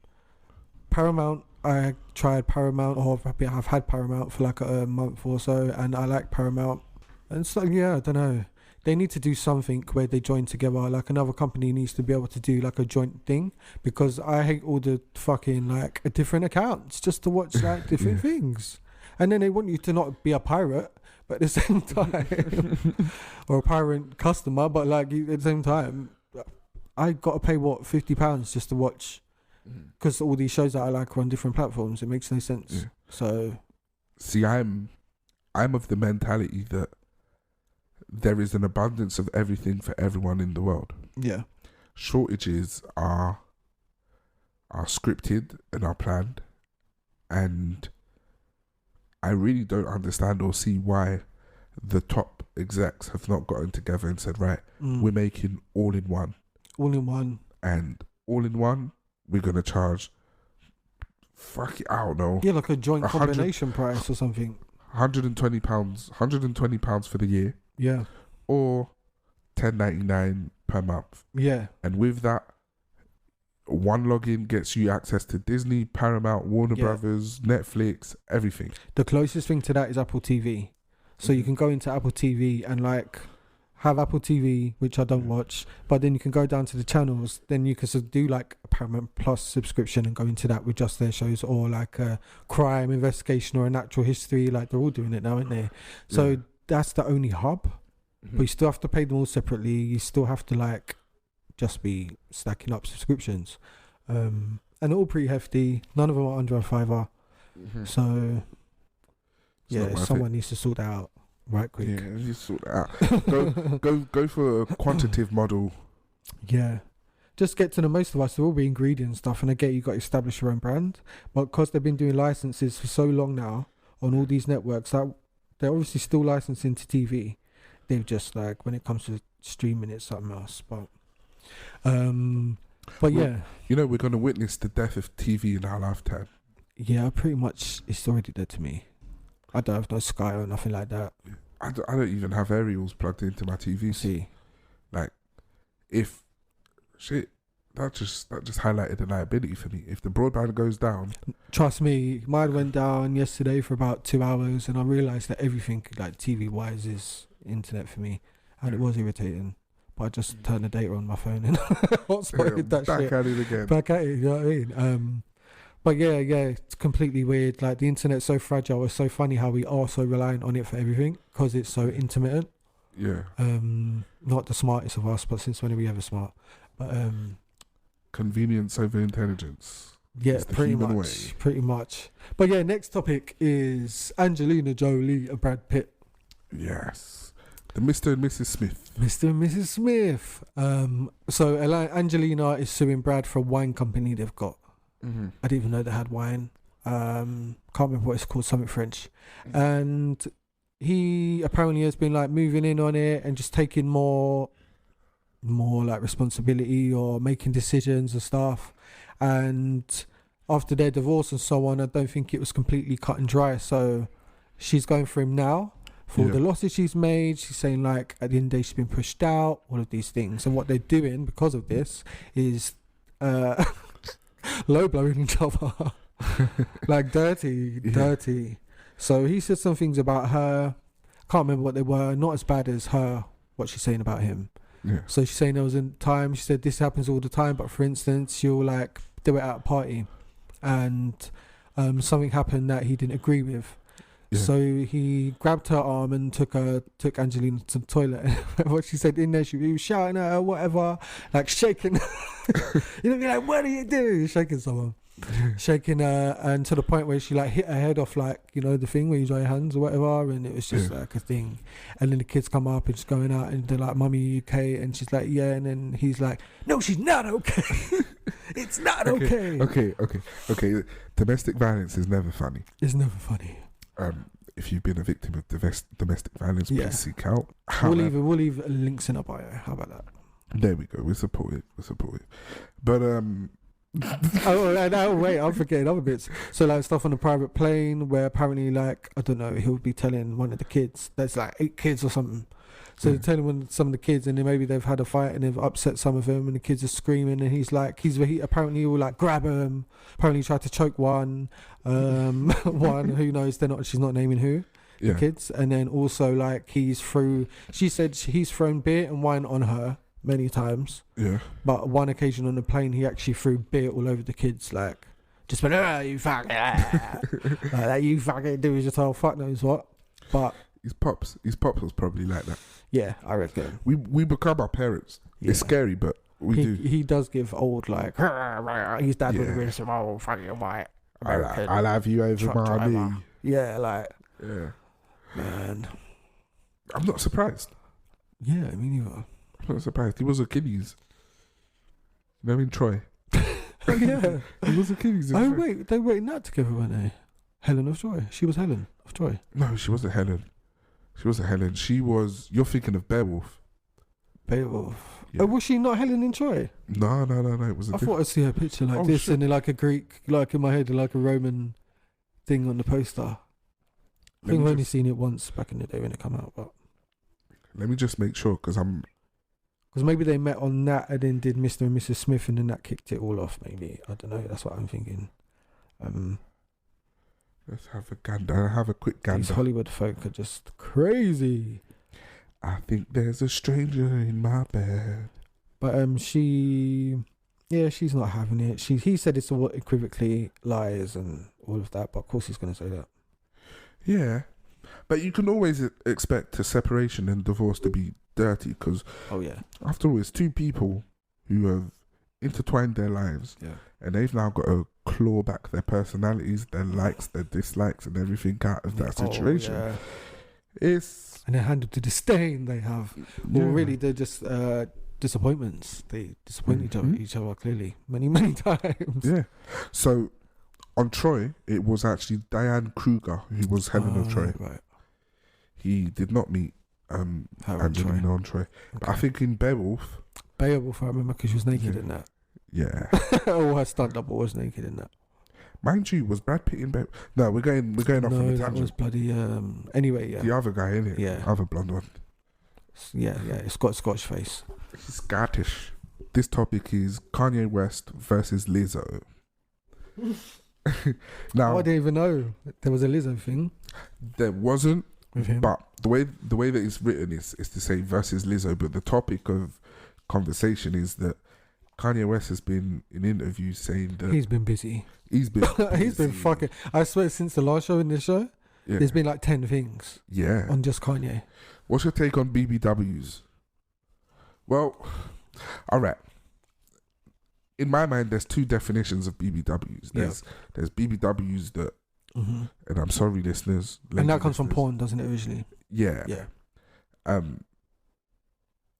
Paramount, I tried Paramount, or I've had Paramount for like a month or so, and I like Paramount. And so, I don't know. They need to do something where they join together. Like, another company needs to be able to do like a joint thing, because I hate all the fucking like different accounts just to watch like different things. And then they want you to not be a pirate, but at the same time, or a pirate customer, but like at the same time, I got to pay £50 just to watch. Because all these shows that I like are on different platforms. It makes no sense. So, see, I'm of the mentality that there is an abundance of everything for everyone in the world. Yeah. Shortages are scripted and are planned, and I really don't understand or see why the top execs have not gotten together and said, right, we're making all in one. And all in one, we're going to charge, I don't know. Yeah, like a joint combination price or something. £120 for the year. Yeah. Or $10.99 per month. Yeah. And with that, one login gets you access to Disney, Paramount, Warner Brothers, Netflix, everything. The closest thing to that is Apple TV. So you can go into Apple TV and like have Apple TV, which I don't watch, but then you can go down to the channels, then you can do like a Paramount Plus subscription and go into that with just their shows, or like a crime investigation or a natural history. Like, they're all doing it now, aren't they? So that's the only hub. but you still have to pay them all separately. You still have to like just be stacking up subscriptions, and they're all pretty hefty. None of them are under a $5. So someone needs to sort that out right quick. Yeah, you sort that out. go for a quantitative model. Yeah. Just get to the most of us. They're all the ingredient stuff, and I get you got to establish your own brand. But because they've been doing licenses for so long now on all these networks, that they're obviously still licensing to TV. They've just like when it comes to streaming, it's something else. But yeah, you know, we're going to witness the death of TV in our lifetime. Yeah, pretty much. It's already dead to me. I don't have no Sky or nothing like that. I don't even have aerials plugged into my TV. See, like if. Shit, that just highlighted a liability for me. If the broadband goes down, trust me, mine went down yesterday for about 2 hours, and I realised that everything, like TV wise, is internet for me, and it was irritating. But I just turned the data on my phone and hotspotted that back shit. at it again. Back at it, you know what I mean? But yeah, it's completely weird. Like the internet's so fragile. It's so funny how we are so reliant on it for everything because it's so intermittent. Yeah. Not the smartest of us, but since when are we ever smart? But convenience over intelligence. Yeah, pretty much. But yeah, next topic is Angelina Jolie and Brad Pitt. Yes, the Mr. and Mrs. Smith. Mr. and Mrs. Smith. So Angelina is suing Brad for a wine company they've got. Mm-hmm. I didn't even know they had wine. Can't remember what it's called, something French. And he apparently has been like moving in on it and just taking more like responsibility or making decisions and stuff. And after their divorce and so on, I don't think it was completely cut and dry. So she's going for him now for all the losses she's made. She's saying like at the end of the day she's been pushed out, all of these things. And what they're doing because of this is low blowing each other. Like dirty. So he said some things about her. Can't remember what they were. Not as bad as her, what she's saying about him. Yeah. So she's saying there was a time, she said this happens all the time, but for instance, she'll like do it at a party and something happened that he didn't agree with. Yeah. So he grabbed her arm and took Angelina to the toilet. What she said in there, she was shouting at her, whatever, like shaking. You know, be like, what are you doing? Shaking someone. Shaking her, and to the point where she like hit her head off, like, you know, the thing where you dry your hands or whatever, and it was just like a thing. And then the kids come up and she's going out and they're like, "Mummy, you okay?" And she's like, "Yeah." And then he's like, "No, she's not okay." It's not okay. Okay. Domestic violence is never funny. It's never funny. If you've been a victim of domestic violence, please seek out. We'll leave links in our bio. How about that? There we go. We support it. But no, wait, I'm forgetting other bits. So like stuff on the private plane where apparently like, I don't know, he'll be telling one of the kids, there's like 8 kids or something. So they're telling some of the kids, and then maybe they've had a fight and they've upset some of them, and the kids are screaming, and he apparently will like grab them. Apparently he tried to choke one, who knows, she's not naming who. The kids. And then also like she said he's thrown beer and wine on her many times. Yeah. But one occasion on the plane, he actually threw beer all over the kids, like just went, you fucking like that, you fucking do as you're told, fuck knows what. But his pops was probably like that. Yeah, I reckon. We become our parents. Yeah. It's scary, but he does give old like his dad would have been some old fucking white American. I'll have you over my knee. Yeah, like man. I'm not surprised. Yeah, I mean either. I'm not surprised. He was Achilles. You know, in Troy. Yeah. He was Achilles. Oh, wait. They were in that together, weren't they? Helen of Troy. She was Helen of Troy. No, she wasn't Helen. She was... You're thinking of Beowulf. Beowulf. Yeah. Oh, was she not Helen in Troy? No. It was I thought I'd see her picture like this, shit. And then like a Greek, like in my head, like a Roman thing on the poster. I think I've only seen it once back in the day when it came out, but... Let me just make sure, because maybe they met on that and then did Mr. and Mrs. Smith and then that kicked it all off, maybe. I don't know. That's what I'm thinking. Let's have a gander. Have a quick gander. These Hollywood folk are just crazy. I think there's a stranger in my bed. But she's not having it. He said it's all equivocally lies and all of that, but of course he's going to say that. Yeah. But you can always expect a separation and divorce to be dirty because, after all, it's two people who have intertwined their lives, and they've now got to claw back their personalities, their likes, their dislikes, and everything out of that situation. And they're handled to disdain they have. Well, really, they're just disappointments. They disappoint each other clearly many times. Yeah. So on Troy, it was actually Diane Kruger who was Helen of Troy. Right. He did not meet Angelina on Troy. But I think in Beowulf, I remember because she was naked in that. Yeah. Or her stunt double was naked in that. Mind you, was Brad Pitt in Beowulf? No, we're going off on a tangent. That was bloody. Anyway, The other guy, innit? Yeah. Other blonde one. Yeah. It's got Scottish face. He's Scottish. This topic is Kanye West versus Lizzo. Now, I didn't even know there was a Lizzo thing. There wasn't, with him. but the way that it's written is to say versus Lizzo. But the topic of conversation is that Kanye West has been in interviews saying that he's been busy. He's been fucking. I swear, since the last show in this show, there's been like 10 things. Yeah. On just Kanye. What's your take on BBWs? Well, all right. In my mind, there's two definitions of BBWs. There's BBWs that, and I'm sorry, listeners. And that comes from porn, doesn't it, originally? Yeah.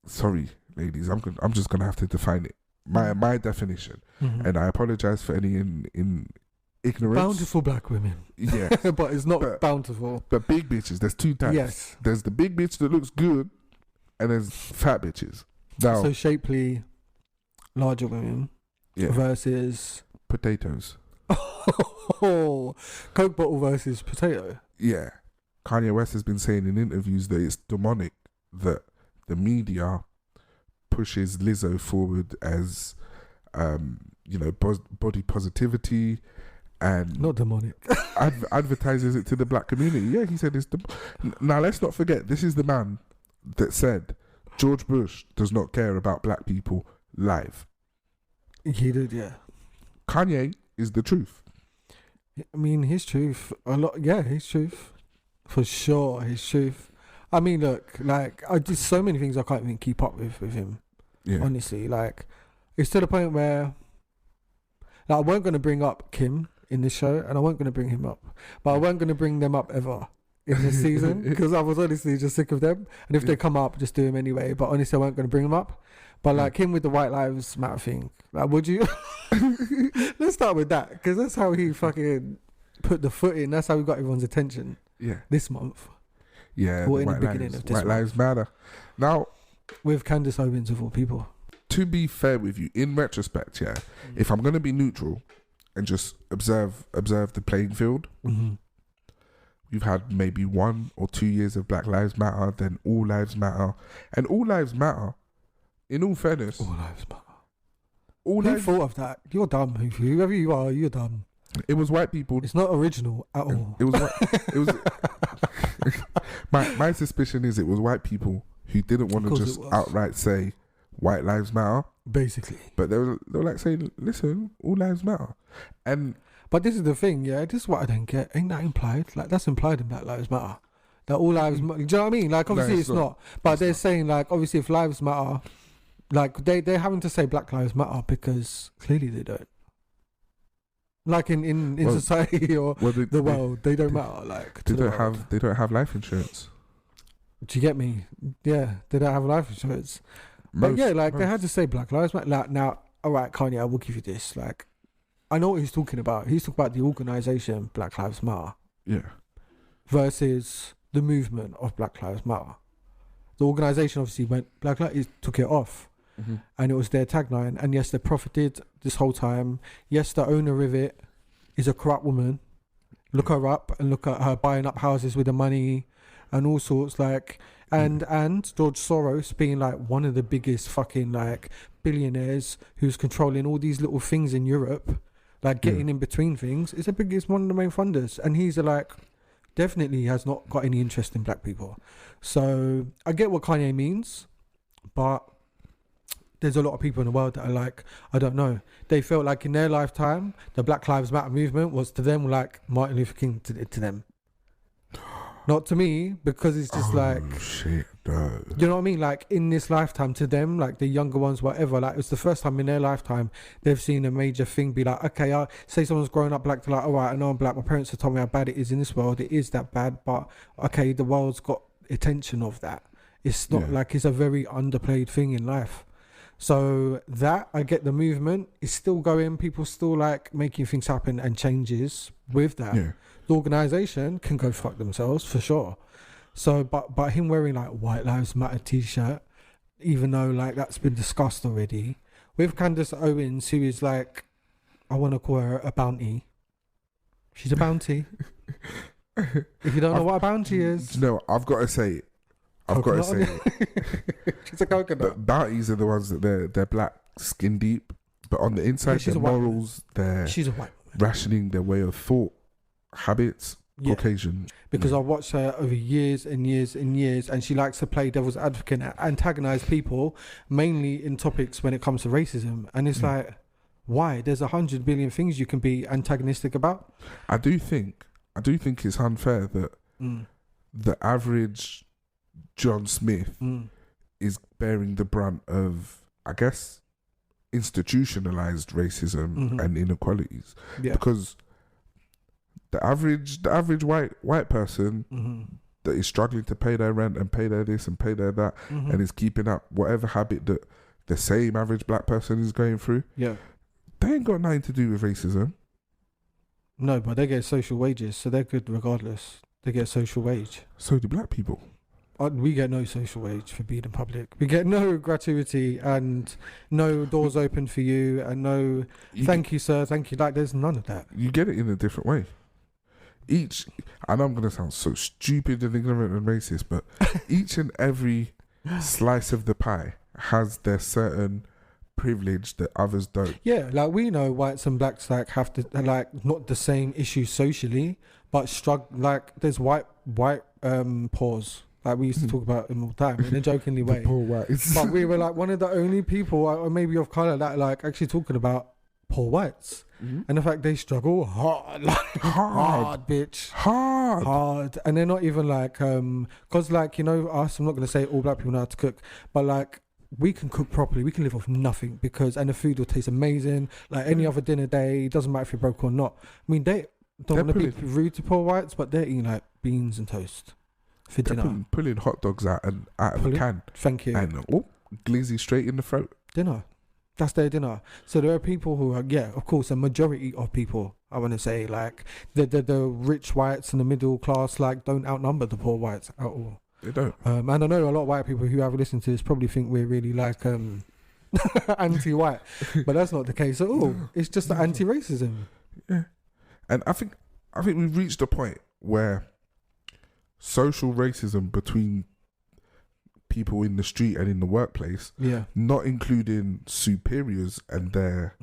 Sorry, ladies. I'm just gonna have to define it. My definition, and I apologize for any in ignorance. Bountiful black women. Yeah, but it's not bountiful. But big bitches. There's two types. Yes. There's the big bitch that looks good, and there's fat bitches. Now, so shapely, larger women versus potatoes. Coke bottle versus potato. Yeah, Kanye West has been saying in interviews that it's demonic that the media pushes Lizzo forward as, body positivity, and not demonic. advertises it to the black community. Yeah, he said it's. Now let's not forget, this is the man that said George Bush does not care about black people live. He did, yeah. Kanye is the truth. I mean, his truth. His truth. For sure, his truth. I mean, look, like, I did so many things I can't even keep up with him. Yeah. Honestly, like, it's to the point where, like, I weren't going to bring up Kim in this show, and I weren't going to bring him up. But I weren't going to bring them up ever in this season, because I was honestly just sick of them. And if they come up, just do them anyway. But honestly, I weren't going to bring them up. But, like, him with the White Lives Matter thing, like, would you? Let's start with that, because that's how he fucking put the foot in. That's how he got everyone's attention this month. Yeah, or in the beginning of this White Lives Matter. Now, with Candace Owens of all people. To be fair with you, in retrospect, if I'm going to be neutral and just observe the playing field, we've had maybe 1 or 2 years of Black Lives Matter, then All Lives Matter, and All Lives Matter. In all fairness, All Lives Matter. Who thought of that? You're dumb. Whoever you are, you're dumb. It was white people. It's not original at all. It was. My suspicion is it was white people who didn't want to just outright say White Lives Matter, basically. But they were like saying, "Listen, all lives matter." But this is the thing, this is what I don't get. Ain't that implied? Like, that's implied in Black Lives Matter. That all lives matter. Do you know what I mean? Like, obviously it's not. But they're saying, like, obviously if lives matter, like, they're having to say Black Lives Matter because clearly they don't. Like in society or the world, they don't matter. Like, they don't have life insurance. Do you get me? Yeah, they don't have life insurance. But they had to say Black Lives Matter. Like, now, all right, Kanye, I will give you this. Like, I know what he's talking about. He's talking about the organisation Black Lives Matter. Yeah. Versus the movement of Black Lives Matter. The organisation obviously took it off. Mm-hmm. And it was their tagline. And yes, they profited this whole time. Yes, the owner of it is a corrupt woman. Look her up and look at her buying up houses with the money and all sorts, like, and George Soros being like one of the biggest fucking like billionaires who's controlling all these little things in Europe, like getting in between things, is one of the main funders, and he's like definitely has not got any interest in black people. So I get what Kanye means, but there's a lot of people in the world that are like, I don't know. They felt like in their lifetime, the Black Lives Matter movement was to them like Martin Luther King to them. Not to me, because it's just shit, no. you know what I mean? Like in this lifetime, to them, like the younger ones, whatever, like it's the first time in their lifetime they've seen a major thing be like, okay, say someone's grown up black, they're like, all right, I know I'm black, my parents have told me how bad it is in this world, it is that bad, but okay, the world's got attention of that. It's not like it's a very underplayed thing in life. So that, I get the movement, it's still going, people still like making things happen and changes with that. Yeah. The organisation can go fuck themselves for sure. So, but him wearing like White Lives Matter t-shirt, even though like that's been discussed already, with Candace Owens, who is like, I want to call her a bounty. She's a bounty. If you don't know what a bounty is, No, I've got to say, she's a coconut. But bounties are the ones that they're black, skin deep, but on the inside, she's their a white morals, they're she's a white woman. rationing their way of thought, habits, Caucasian. Because I watched her over years and years and years, and she likes to play devil's advocate and antagonize people, mainly in topics when it comes to racism. And it's like, why? There's 100 billion things you can be antagonistic about. I do think it's unfair that the average John Smith is bearing the brunt of, I guess, institutionalized racism and inequalities. Yeah. Because the average white person that is struggling to pay their rent and pay their this and pay their that and is keeping up whatever habit that the same average black person is going through, they ain't got nothing to do with racism. No, but they get social wages, so they're good regardless. They get social wage. So do black people. We get no social wage for being in public. We get no gratuity and no doors open for you and no thank you, sir, thank you. Like, there's none of that. You get it in a different way. I know I'm going to sound so stupid and ignorant and racist, but each and every slice of the pie has their certain privilege that others don't. Yeah, like we know whites and blacks like have to like not the same issues socially, but like there's white pores. Like we used to talk about them all the time in a jokingly way. Poor whites. But we were like one of the only people, or maybe of colour, that like actually talking about poor whites. And the fact they struggle hard, like hard, bitch, hard, and they're not even like cause like, you know, us, I'm not gonna say all black people know how to cook, but like we can cook properly, we can live off nothing and the food will taste amazing like any other dinner day. It doesn't matter if you're broke or not. I mean, they don't want to be rude to poor whites, but they're eating like beans and toast for dinner. Pulling hot dogs out of a can. Thank you. And glizzy straight in the throat. Dinner. That's their dinner. So there are people who are, of course, a majority of people, I want to say, like, the rich whites and the middle class, like, don't outnumber the poor whites at all. They don't. And I know a lot of white people who have listened to this probably think we're really, like, anti-white. But that's not the case at all. It's just the anti-racism. Yeah. And I think we've reached a point where social racism between people in the street and in the workplace, not including superiors and their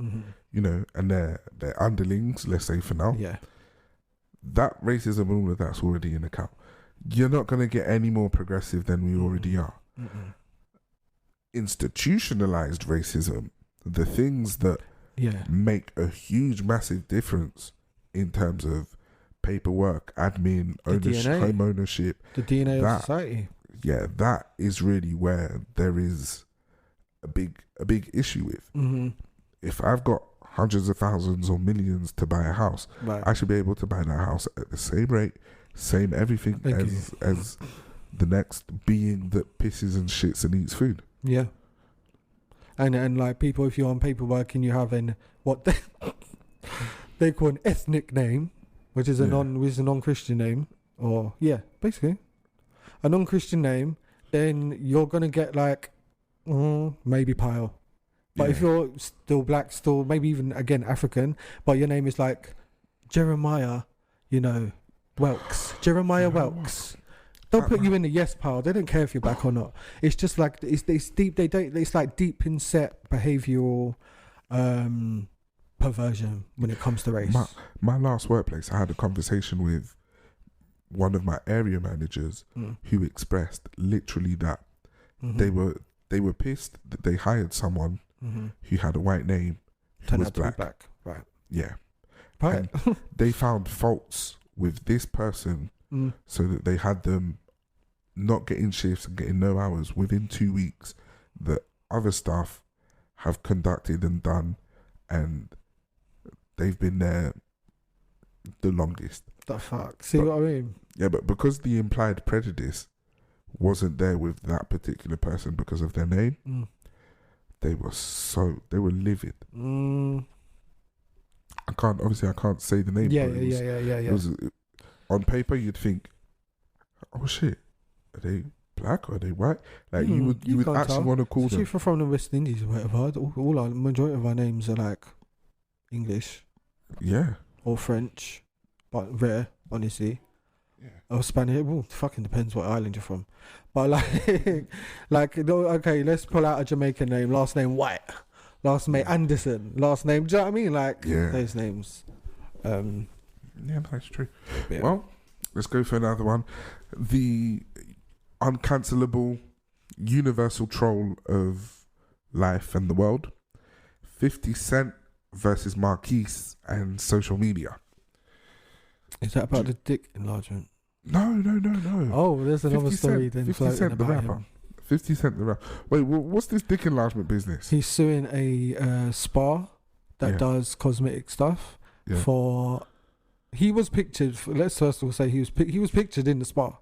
you know, and their underlings, let's say for now, that racism and all of that's already in account. You're not going to get any more progressive than we already are. Institutionalized racism, the things that make a huge massive difference in terms of paperwork, admin, ownership, home ownership, the DNA of society. Yeah, that is really where there is a big issue with. If I've got hundreds of thousands or millions to buy a house, I should be able to buy that house at the same rate, same everything as the next being that pisses and shits and eats food. Yeah. And like people, if you're on paperwork and you have what they call an ethnic name, which is a non-Christian name, or basically a non-Christian name, then you're gonna get like maybe pile. But if you're still black, still maybe even again African, but your name is like Jeremiah, you know, Welks, Jeremiah Welks, they'll put you in the yes pile. They don't care if you're black or not. It's just like it's deep. It's like deep inset behavioural perversion when it comes to race. My last workplace, I had a conversation with one of my area managers who expressed literally that they were pissed that they hired someone who had a white name who was black. Right. Yeah. Right. And they found faults with this person so that they had them not getting shifts and getting no hours within 2 weeks that other staff have conducted and done, and they've been there the longest. The fuck? See what I mean? Yeah, but because the implied prejudice wasn't there with that particular person because of their name, they were livid. I can't say the name. Yeah. It was, on paper, you'd think, oh shit, are they black or are they white? Like you would actually want to call them. Especially if we're from the West Indies or whatever. All our majority of our names are like English, or French, but rare, honestly. Yeah. Or Spanish. Well, fucking depends what island you're from. But okay, let's pull out a Jamaican name. Last name White. Last name Anderson. Last name. Do you know what I mean? Like those names. Yeah, that's true. Yeah. Well, let's go for another one. The uncancelable universal troll of life and the world. 50 Cent versus Marquise and social media. Is that about the dick enlargement? No. Oh, there's another story then 50 Cent the rapper. him. 50 Cent the rapper. Wait, what's this dick enlargement business? He's suing a spa that does cosmetic stuff for... He was pictured... Let's first of all say he was pictured in the spa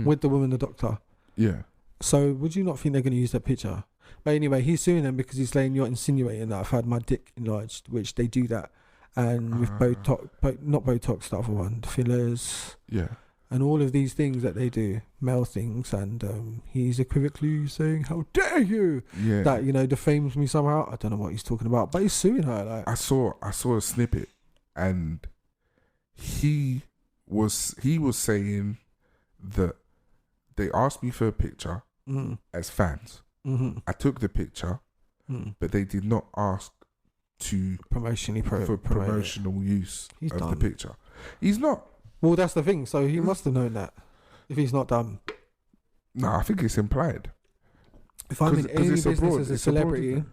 with the woman, the doctor. Yeah. So would you not think they're going to use that picture? But anyway, he's suing them because he's saying you're insinuating that I've had my dick enlarged, which they do that. And with Botox, not Botox, the other one, fillers. Yeah. And all of these things that they do, male things, and he's equivocally saying, "How dare you!" Yeah. That defames me somehow. I don't know what he's talking about, but he's suing her. Like I saw a snippet, and he was saying that they asked me for a picture as fans. I took the picture, but they did not ask to for promotional use of the picture. He's not. Well, that's the thing. So he must have known that. If he's not done. No, I think it's implied. If I'm in any business as a celebrity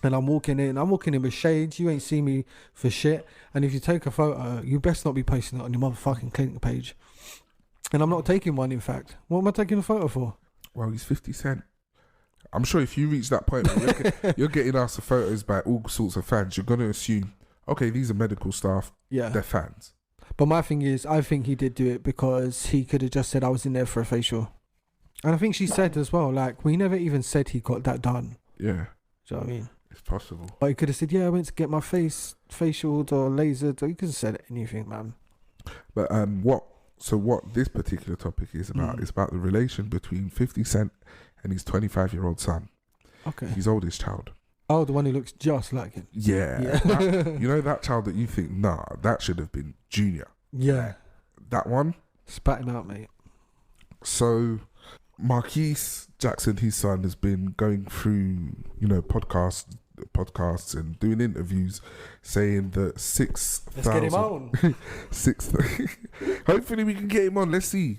and I'm walking in with shades, you ain't see me for shit. And if you take a photo, you best not be posting it on your motherfucking clinic page. And I'm not taking one, in fact. What am I taking a photo for? Well, he's 50 Cent. I'm sure if you reach that point where you're getting asked for photos by all sorts of fans, you're going to assume, okay, these are medical staff. Yeah. They're fans. But my thing is, I think he did do it because he could have just said I was in there for a facial. And I think she said as well, like, we never even said he got that done. Yeah. Do you know what I mean? It's possible. But he could have said, I went to get my face facialed or lasered. Or he could have said anything, man. But what this particular topic is about is about the relation between 50 Cent and his 25-year-old son. Okay. His oldest child. Oh, the one who looks just like him. Yeah. That child that you think, nah, that should have been Junior. Yeah. That one. Spat him out, mate. So, Marquise Jackson, his son, has been going through, podcasts and doing interviews saying that 6,000... Let's get him on. Hopefully we can get him on. Let's see.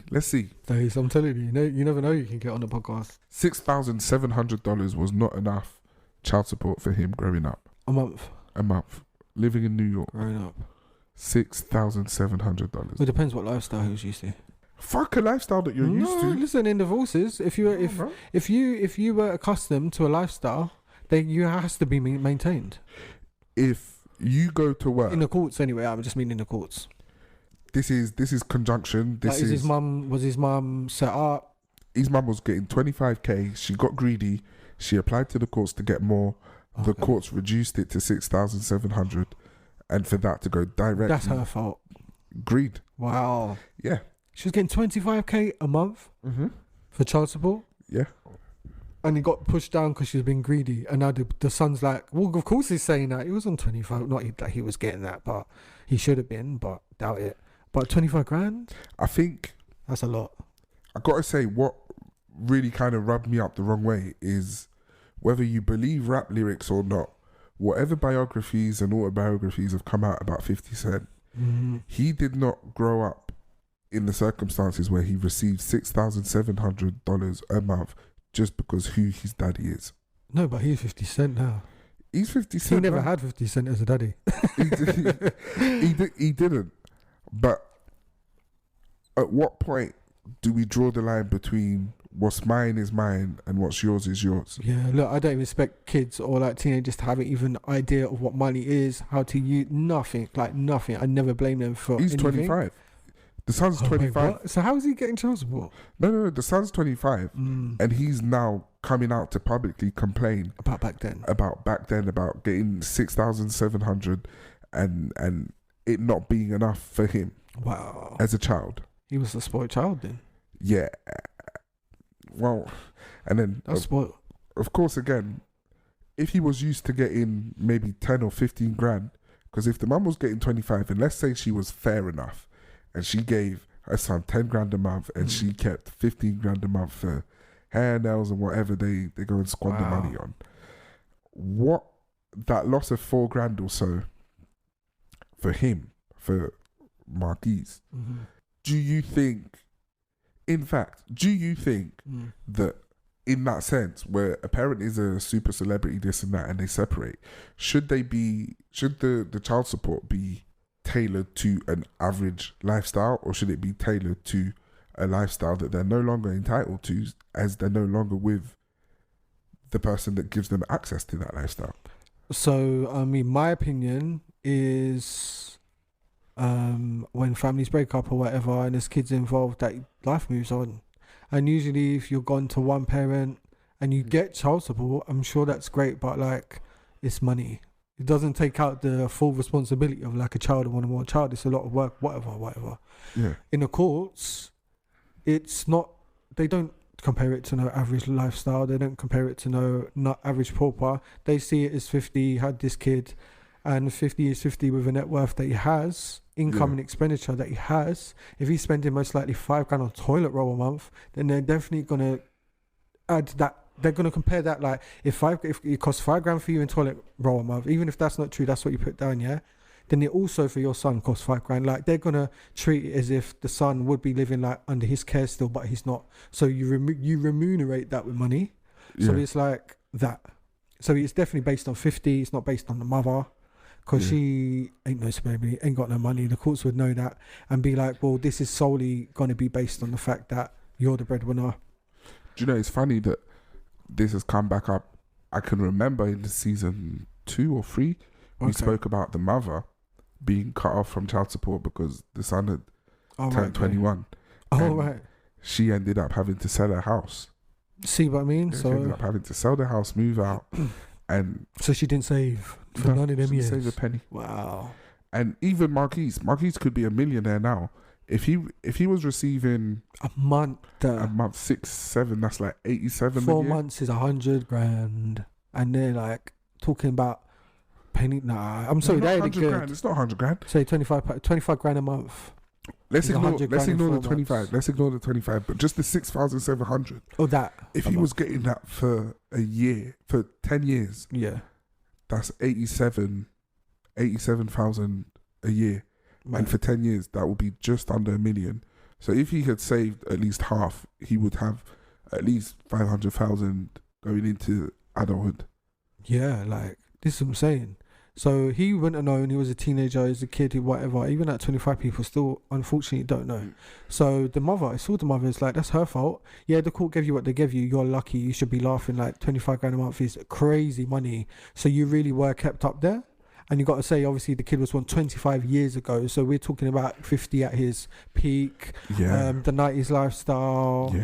Days, I'm telling you never know you can get on the podcast. $6,700 was not enough child support for him growing up. A month. Living in New York. Growing up. $6,700. Well, it depends what lifestyle he was used to. Fuck a lifestyle that you're used to. Listen, in divorces, if you were accustomed to a lifestyle, then you has to be maintained. If you go to work in the courts, anyway, I just mean in the courts. This is conjunction. Was his mum set up? His mum was getting $25,000. She got greedy. She applied to the courts to get more. Okay. The courts reduced it to $6,700, and for that to go directly. That's her fault. Greed. Wow. Yeah. She was getting $25,000 a month for child support. Yeah. And he got pushed down because she was being greedy. And now the son's like, well, of course he's saying that. He was on 25. Not that he was getting that, but he should have been, but doubt it. But 25 grand? I think. That's a lot. I got to say, what really kind of rubbed me up the wrong way is whether you believe rap lyrics or not, whatever biographies and autobiographies have come out about 50 Cent, he did not grow up in the circumstances where he received $6,700 a month just because who his daddy is. No, but he's 50 Cent now. He's 50 Cent. He never had 50 Cent as a daddy. He didn't. But At what point do we draw the line between what's mine is mine and what's yours is yours? Yeah, look, I don't even expect kids or like teenagers to have even idea of what money is, how to use nothing. I never blame them for He's anything. 25. The son's Oh, wait, 25. what? So how is he getting child support? No. The son's 25, and he's now coming out to publicly complain About back then. about getting 6,700, and it not being enough for him Wow. as a child. He was a spoiled child then. Yeah. Well, and then That's spoiled. of course, again, if he was used to getting maybe 10 or 15 grand, because if the mum was getting 25, and let's say she was fair enough, and she gave her son 10 grand a month, and she kept 15 grand a month for hair, nails, and whatever they go and squander Wow. money on. What, that loss of 4 grand or so for him, for Marquise, do you think that in that sense, where a parent is a super celebrity, this and that, and they separate, should the child support be tailored to an average lifestyle, or should it be tailored to a lifestyle that they're no longer entitled to, as they're no longer with the person that gives them access to that lifestyle? So, I mean, my opinion is when families break up or whatever and there's kids involved, that life moves on. And usually if you're gone to one parent and you get child support, I'm sure that's great, but like, it's money. It doesn't take out the full responsibility of like a child or one more child. It's a lot of work, whatever. Yeah. In the courts, it's not, they don't compare it to no average lifestyle. They don't compare it to no not average pauper. They see it as 50, had this kid, and 50 is 50 with a net worth that he has, income and expenditure that he has. If he's spending most likely $5 on toilet roll a month, then they're definitely gonna add that. They're gonna compare that, like if it costs $5 for you in toilet roll a month, even if that's not true, that's what you put down, yeah. Then it also for your son costs $5. Like they're gonna treat it as if the son would be living like under his care still, but he's not. So you remunerate that with money. So it's like that. So it's definitely based on 50. It's not based on the mother, because she ain't no celebrity, ain't got no money. The courts would know that and be like, well, this is solely gonna be based on the fact that you're the breadwinner. Do you know, it's funny that this has come back up. I can remember in the season 2 or 3, we spoke about the mother being cut off from child support because the son had turned 21. Oh, right. She ended up having to sell her house. See what I mean? She So ended up having to sell the house, move out, and so she didn't save for none of them years. Save a penny. Wow. And even Marquise could be a millionaire now. If he was receiving a month, 6, 7, that's like 87. 4 months is $100,000, and they're like talking about penny. Nah, I'm sorry, they're good. Grand. It's not 100 grand. Say 25 grand a month. Let's ignore the 25. Months. Let's ignore the 25, but just the 6,700. Oh, that. If he was getting that for a year, for 10 years, yeah, that's 87,000 a year. Right. And for 10 years, that would be just under $1 million. So if he had saved at least half, he would have at least 500,000 going into adulthood. Yeah, like, this is what I'm saying. So he wouldn't have known. He was a teenager, he was a kid, whatever. Even at 25, people still, unfortunately, don't know. So the mother, I saw the mother, it's like, that's her fault. Yeah, the court gave you what they gave you. You're lucky. You should be laughing. Like, 25 grand a month is crazy money. So you really were kept up there. And you got to say, obviously, the kid was born 25 years ago. So we're talking about 50 at his peak. Yeah. The 90s lifestyle,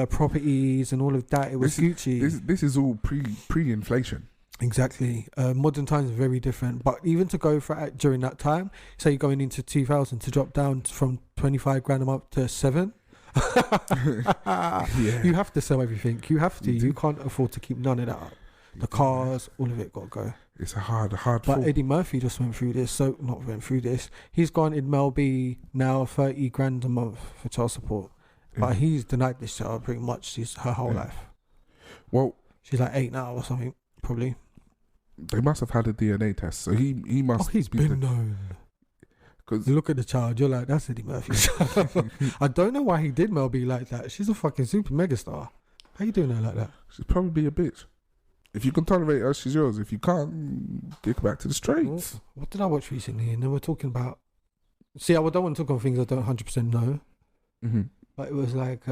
properties and all of that. It was Gucci. This is all pre-inflation. Exactly. Modern times are very different. But even to go for it during that time, say you're going into 2000 to drop down from 25 grand a month to 7. You have to sell everything. You have to. You can't afford to keep none of that. The cars, all of it got to go. It's a hard But fall. Eddie Murphy just went through this. He's gone in Mel B now 30 grand a month for child support. But he's denied this child pretty much her whole life. Well, she's like 8 now or something, probably. They must have had a DNA test, so he must. Oh, he's been known. Because look at the child, you're like, that's Eddie Murphy's child. I don't know why he did Mel B like that. She's a fucking super megastar. How you doing her like that? She's probably a bitch. If you can tolerate her, she's yours. If you can't, get back to the streets. What did I watch recently? And then we're talking about. See, I don't want to talk on things I don't 100% know. Mm-hmm. But it was like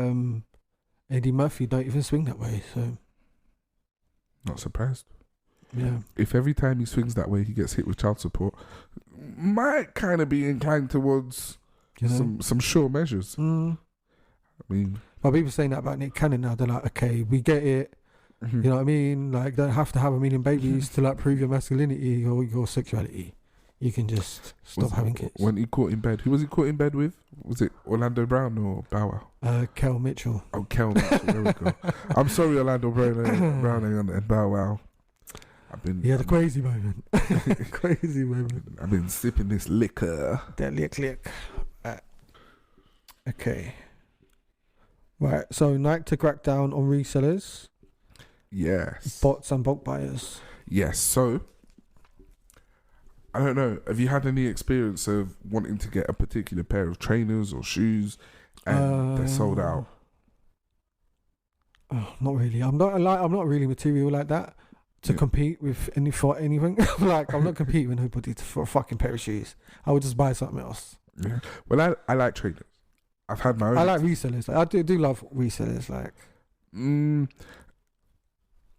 Eddie Murphy don't even swing that way. So Not surprised. yeah, If every time he swings that way he gets hit with child support, might kind of be inclined towards you know. some sure measures. Mm. I mean, But people saying that about Nick Cannon now. They're like, okay, we get it. mhm. You know what I mean? Like, don't have to have a million babies to like prove your masculinity or your sexuality. You can just stop having kids. When he caught in bed, who was he caught in bed with? Was it Orlando Brown or Bow Wow? Kel Mitchell. Oh, Kel Mitchell. There we go. I'm sorry, Orlando Brown and Bow Wow. Yeah, the crazy moment. Crazy moment. I've been sipping this liquor. That lick. Okay. Right, so Nike to crack down on resellers, Yes. bots and bulk buyers. Yes. So, I don't know. Have you had any experience of wanting to get a particular pair of trainers or shoes and they're sold out? Oh, not really. I'm not really material like that to compete with anything. Like, I'm not competing with nobody for a fucking pair of shoes. I would just buy something else. Yeah. Well, I like trainers. I've had my own. I like resellers. Like, I do love resellers. Like,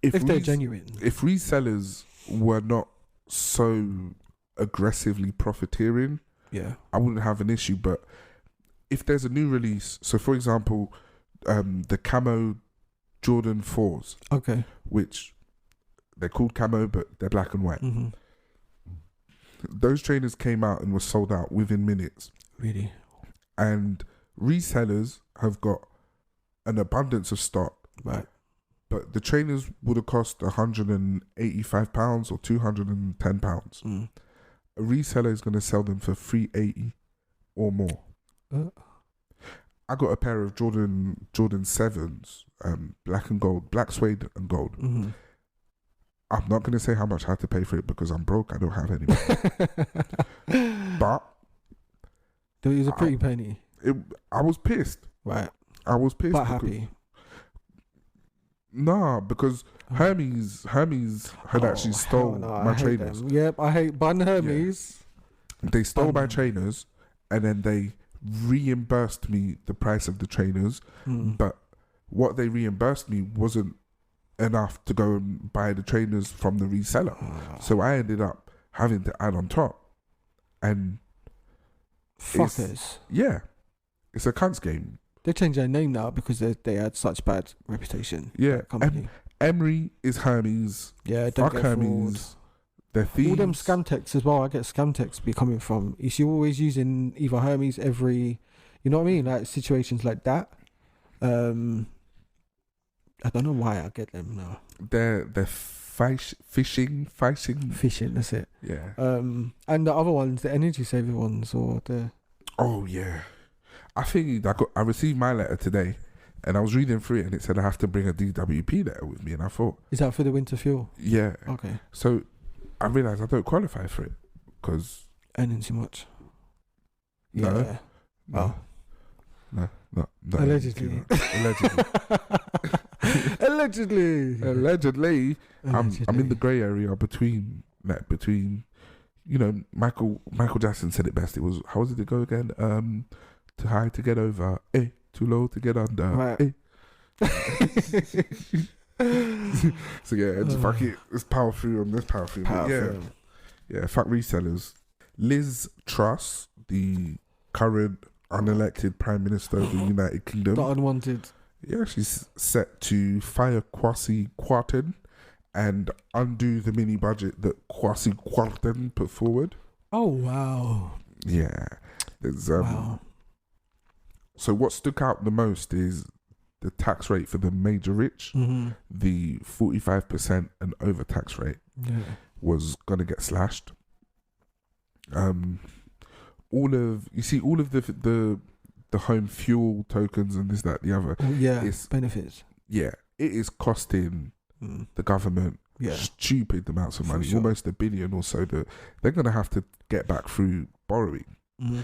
if they're genuine. If resellers were not so aggressively profiteering, Yeah. I wouldn't have an issue. But if there's a new release, so for example, the camo Jordan 4s, Okay. which they're called camo, but they're black and white. Mm-hmm. Those trainers came out and were sold out within minutes. Really? And resellers have got an abundance of stock. Right. But the trainers would have cost £185 or £210. Mm. A reseller is going to sell them for $380 or more. I got a pair of Jordan 7s, black and gold, black suede and gold. Mm-hmm. I'm not going to say how much I had to pay for it because I'm broke. I don't have any money. But it was a pretty penny. I was pissed. Right. I was pissed. But happy. Nah, because Hermes had actually stole my trainers. Yep, I hate Bun Hermes. Yeah. They stole my trainers and then they reimbursed me the price of the trainers. But what they reimbursed me wasn't enough to go and buy the trainers from the reseller. So I ended up having to add on top. And fuckers. It's a cunts game. They changed their name now because they had such bad reputation. Yeah. Company. Emery is Hermes. Yeah, fuck Hermes. They're thieves. All them scam texts as well. I get scam texts be coming from. Is you always using either Hermes you know what I mean? Like situations like that. I don't know why I get them now. They're phishing. That's it. Yeah. And the other ones, the energy saver ones, or the. Oh yeah. I think I received my letter today, and I was reading through it, and it said I have to bring a DWP letter with me, and I thought, is that for the winter fuel? Yeah. Okay. So I realised I don't qualify for it because earning too much. No. Yeah. No. Oh. No. Allegedly. Allegedly. I'm in the grey area between you know, Michael Jackson said it best. It was, how did it go again? Too high to get over, too low to get under. Right. So yeah, just fuck it. It's power through on this power through. Yeah, fuck resellers. Liz Truss, the current unelected Prime Minister of the United Kingdom. The unwanted. Yeah, she's set to fire Kwasi Kwarteng and undo the mini budget that Kwasi Kwarteng put forward. Oh wow. Yeah. There's wow. So what stuck out the most is the tax rate for the major rich. Mm-hmm. The 45% and over tax rate was gonna get slashed. All of the home fuel tokens and this, that, the other. It's benefits. Yeah, it is costing the government stupid amounts of money, almost $1 billion or so. That they're gonna have to get back through borrowing. Mm.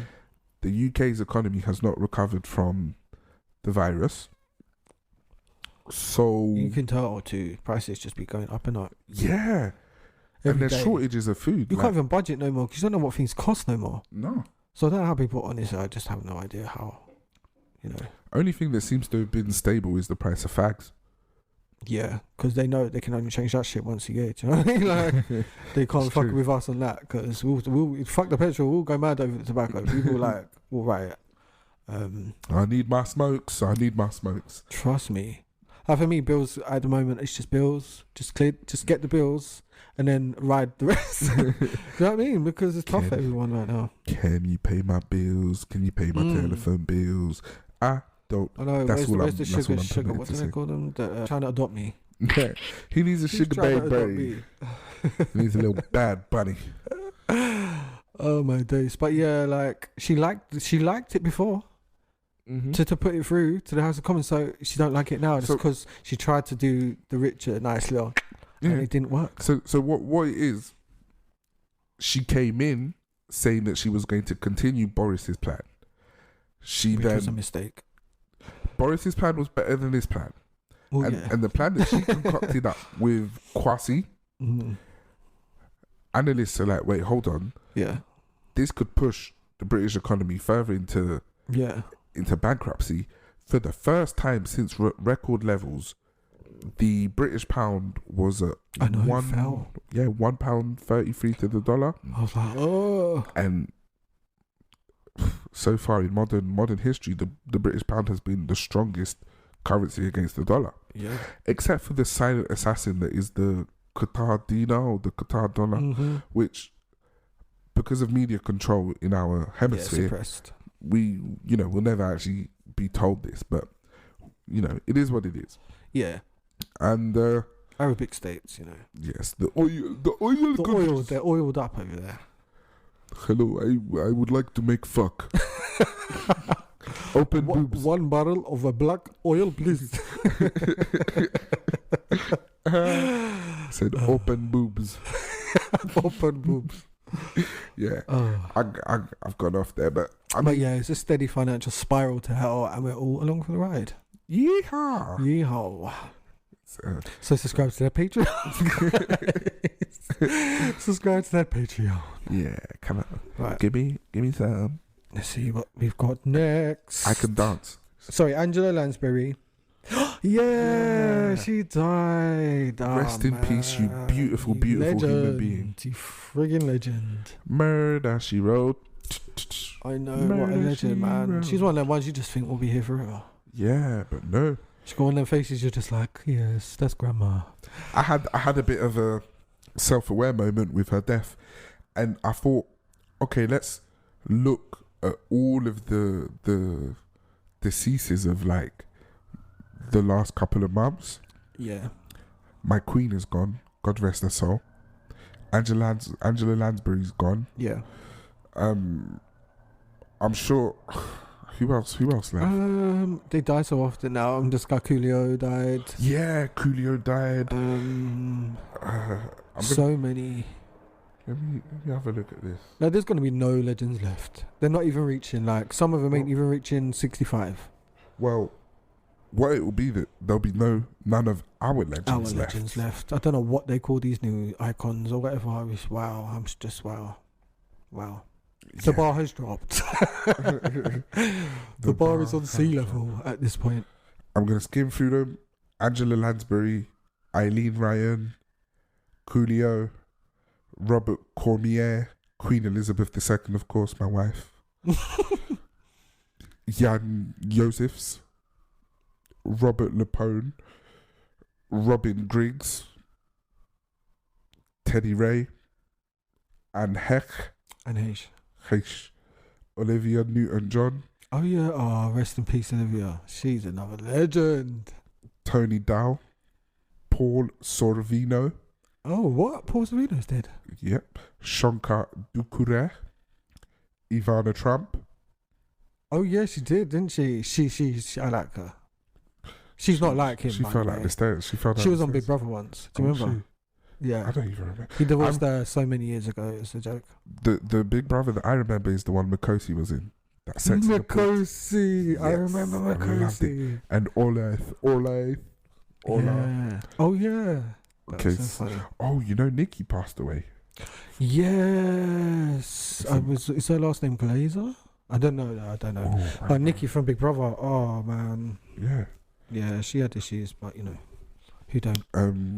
The UK's economy has not recovered from the virus, so you can tell too. Prices just be going up and up. Yeah, and there's shortages of food. You can't even budget no more because you don't know what things cost no more. No. So I don't know how people, honestly, I just have no idea how you know. Only thing that seems to have been stable is the price of fags. Yeah, because they know they can only change that shit once a year. Do you know what I mean? Like, they can't fuck with us on that because we'll fuck the petrol. We'll go mad over the tobacco. People like will riot. I need my smokes. Trust me. For me, bills at the moment, it's just bills. Just get the bills and then ride the rest. Do you know what I mean? Because it's tough for everyone right now. Can you pay my bills? Can you pay my telephone bills? I don't. I know. That's where's all the sugar? What do they call them? Trying to adopt me. Yeah, he needs a sugar baby. He needs a little bad bunny. Oh my days! But yeah, like she liked it before. Mm-hmm. To put it through to the House of Commons, so she don't like it now just because she tried to do the Richard nice little, and it didn't work. So what it is? She came in saying that she was going to continue Boris's plan. Which was a mistake. Boris's plan was better than this plan, and the plan that she concocted up with Kwasi. Mm-hmm. Analysts are like, wait, hold on, this could push the British economy further into bankruptcy. For the first time since record levels, the British pound was at £1.33 to the dollar. I was like, oh. And so far in modern history, the British pound has been the strongest currency against the dollar. Yeah. Except for the silent assassin that is the Qatar dinar or the Qatar dollar, which, because of media control in our hemisphere, suppressed. We'll never actually be told this, but it is what it is. Yeah. And Arabic states, yes, the oil, they're oiled up over there. Hello, I would like to make fuck. Open boobs. 1 barrel of a black oil, please. Said open boobs. Open boobs. Yeah, I've gone off there, but it's a steady financial spiral to hell, and we're all along for the ride. Yeehaw. So subscribe to that Patreon. Subscribe to that Patreon. Yeah, come on. Right. Give me some. Let's see what we've got next. I can dance. Sorry, Angela Lansbury. Yeah, she died. Rest in peace, you beautiful human being. You friggin' legend. Murder, she wrote. I know, what a legend, man. She's one of them ones you just think will be here forever. Yeah, but no. She's got one of them faces you're just like, yes, that's grandma. I had a bit of a self-aware moment with her death, and I thought, okay, let's look at all of the deceases of like the last couple of months. Yeah. My queen is gone. God rest her soul. Angela Lansbury's gone. Yeah. I'm sure. Who else left? They die so often now. This guy Coolio died. Yeah, Coolio died. So many. Let me have a look at this. Now, there's going to be no legends left. They're not even reaching, like, some of them ain't even reaching 65. Well, what it will be that there'll be none of our legends left. I don't know what they call these new icons or whatever. I'm just wow. The bar has dropped. the bar is on sea level at this point. I'm going to skim through them. Angela Lansbury, Eileen Ryan, Coolio, Robert Cormier, Queen Elizabeth II, of course, my wife. Jan Josephs, Robert Lepone, Robin Griggs, Teddy Ray, and Heich, Olivia Newton-John. Oh yeah, rest in peace, Olivia. She's another legend. Tony Dow, Paul Sorvino. Oh, what? Paul Sorvino's dead? Yep. Shankar Dukure, Ivana Trump. Oh yeah, she did, didn't she? She I like her. She's not like him. She fell like the stairs. She was on Big Brother once. Do you remember? Yeah. I don't even remember. He divorced her so many years ago. It's a joke. The Big Brother that I remember is the one Makosi was in. That sex Makosi. Yes, I remember Makosi. And Olay. Yeah. Oh yeah. Okay. So oh, Nikki passed away. Yes. Is her last name Glazer? I don't know. Nikki from Big Brother. Oh man. Yeah, she had issues, but who don't?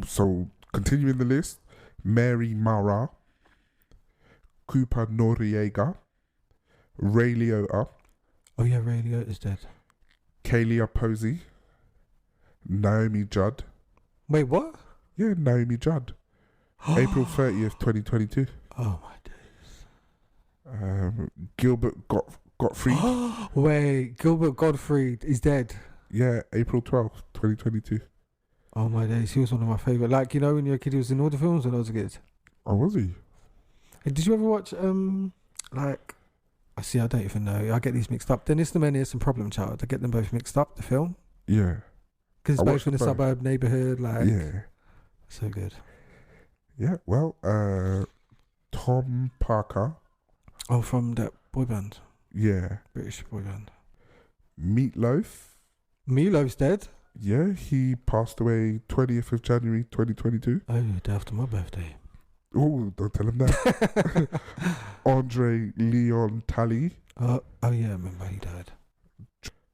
So continuing the list, Mary Mara, Cooper Noriega, Ray Liotta. Oh yeah, Ray Liotta is dead. Kaylia Posey, Naomi Judd. Wait, what? Yeah, Naomi Judd. April 30th, 2022. Oh my days. Gilbert Gottfried. Wait, Gilbert Gottfried is dead. Yeah, April 12th, 2022. Oh my days, he was one of my favourite. Like, when you were a kid, he was in all the films when I was a kid. Oh, was he? Hey, did you ever watch, I don't even know. I get these mixed up. Dennis the Menace and Problem Child. I get them both mixed up, the film. Yeah. Because it's both in a suburb neighbourhood, yeah. So good. Yeah, well, Tom Parker. Oh, from that boy band. Yeah. British boy band. Meatloaf. Meatloaf's dead? Yeah, he passed away 20th of January 2022. Oh, day after my birthday. Oh, don't tell him that. Andre Leon Talley. Oh yeah, I remember he died.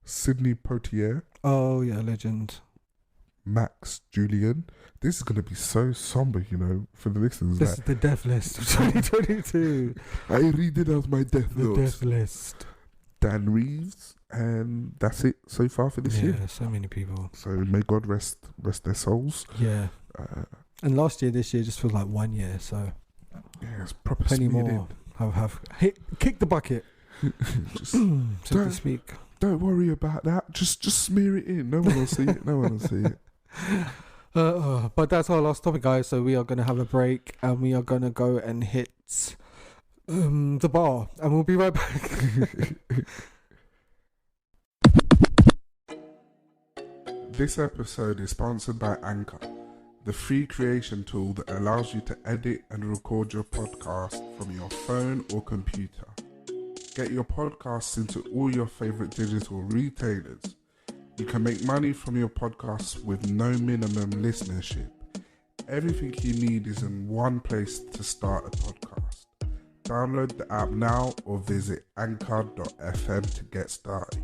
Sidney Poitier. Oh yeah, legend. Max Julian. This is going to be so somber, for the listeners. This is the death list of 2022. I read it as my death note. The death list. Dan Reeves, and that's it so far for this year. Yeah, so many people. So may God rest their souls. Yeah. And this year just feels like 1 year, so yeah, it's proper plenty more. In. Have kick the bucket. Just so to speak. Don't worry about that. Just smear it in. No one will see it. No one will see it. But that's our last topic, guys. So we are going to have a break, and we are going to go and hit the bar, and we'll be right back. This episode is sponsored by Anchor, the free creation tool that allows you to edit and record your podcast from your phone or computer. Get your podcasts into all your favorite digital retailers. You can make money from your podcasts with no minimum listenership. Everything you need is in one place to start a podcast. Download the app now or visit anchor.fm to get started.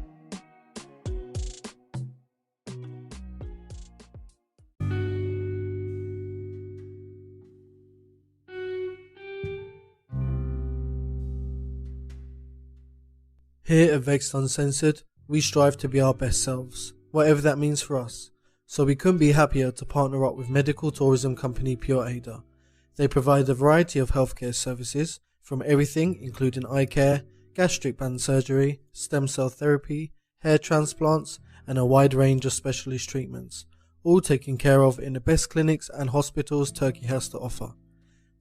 Here at Vexxed Uncensored, we strive to be our best selves, whatever that means for us. So we couldn't be happier to partner up with medical tourism company Pure Ada. They provide a variety of healthcare services, from everything including eye care, gastric band surgery, stem cell therapy, hair transplants, and a wide range of specialist treatments, all taken care of in the best clinics and hospitals Turkey has to offer.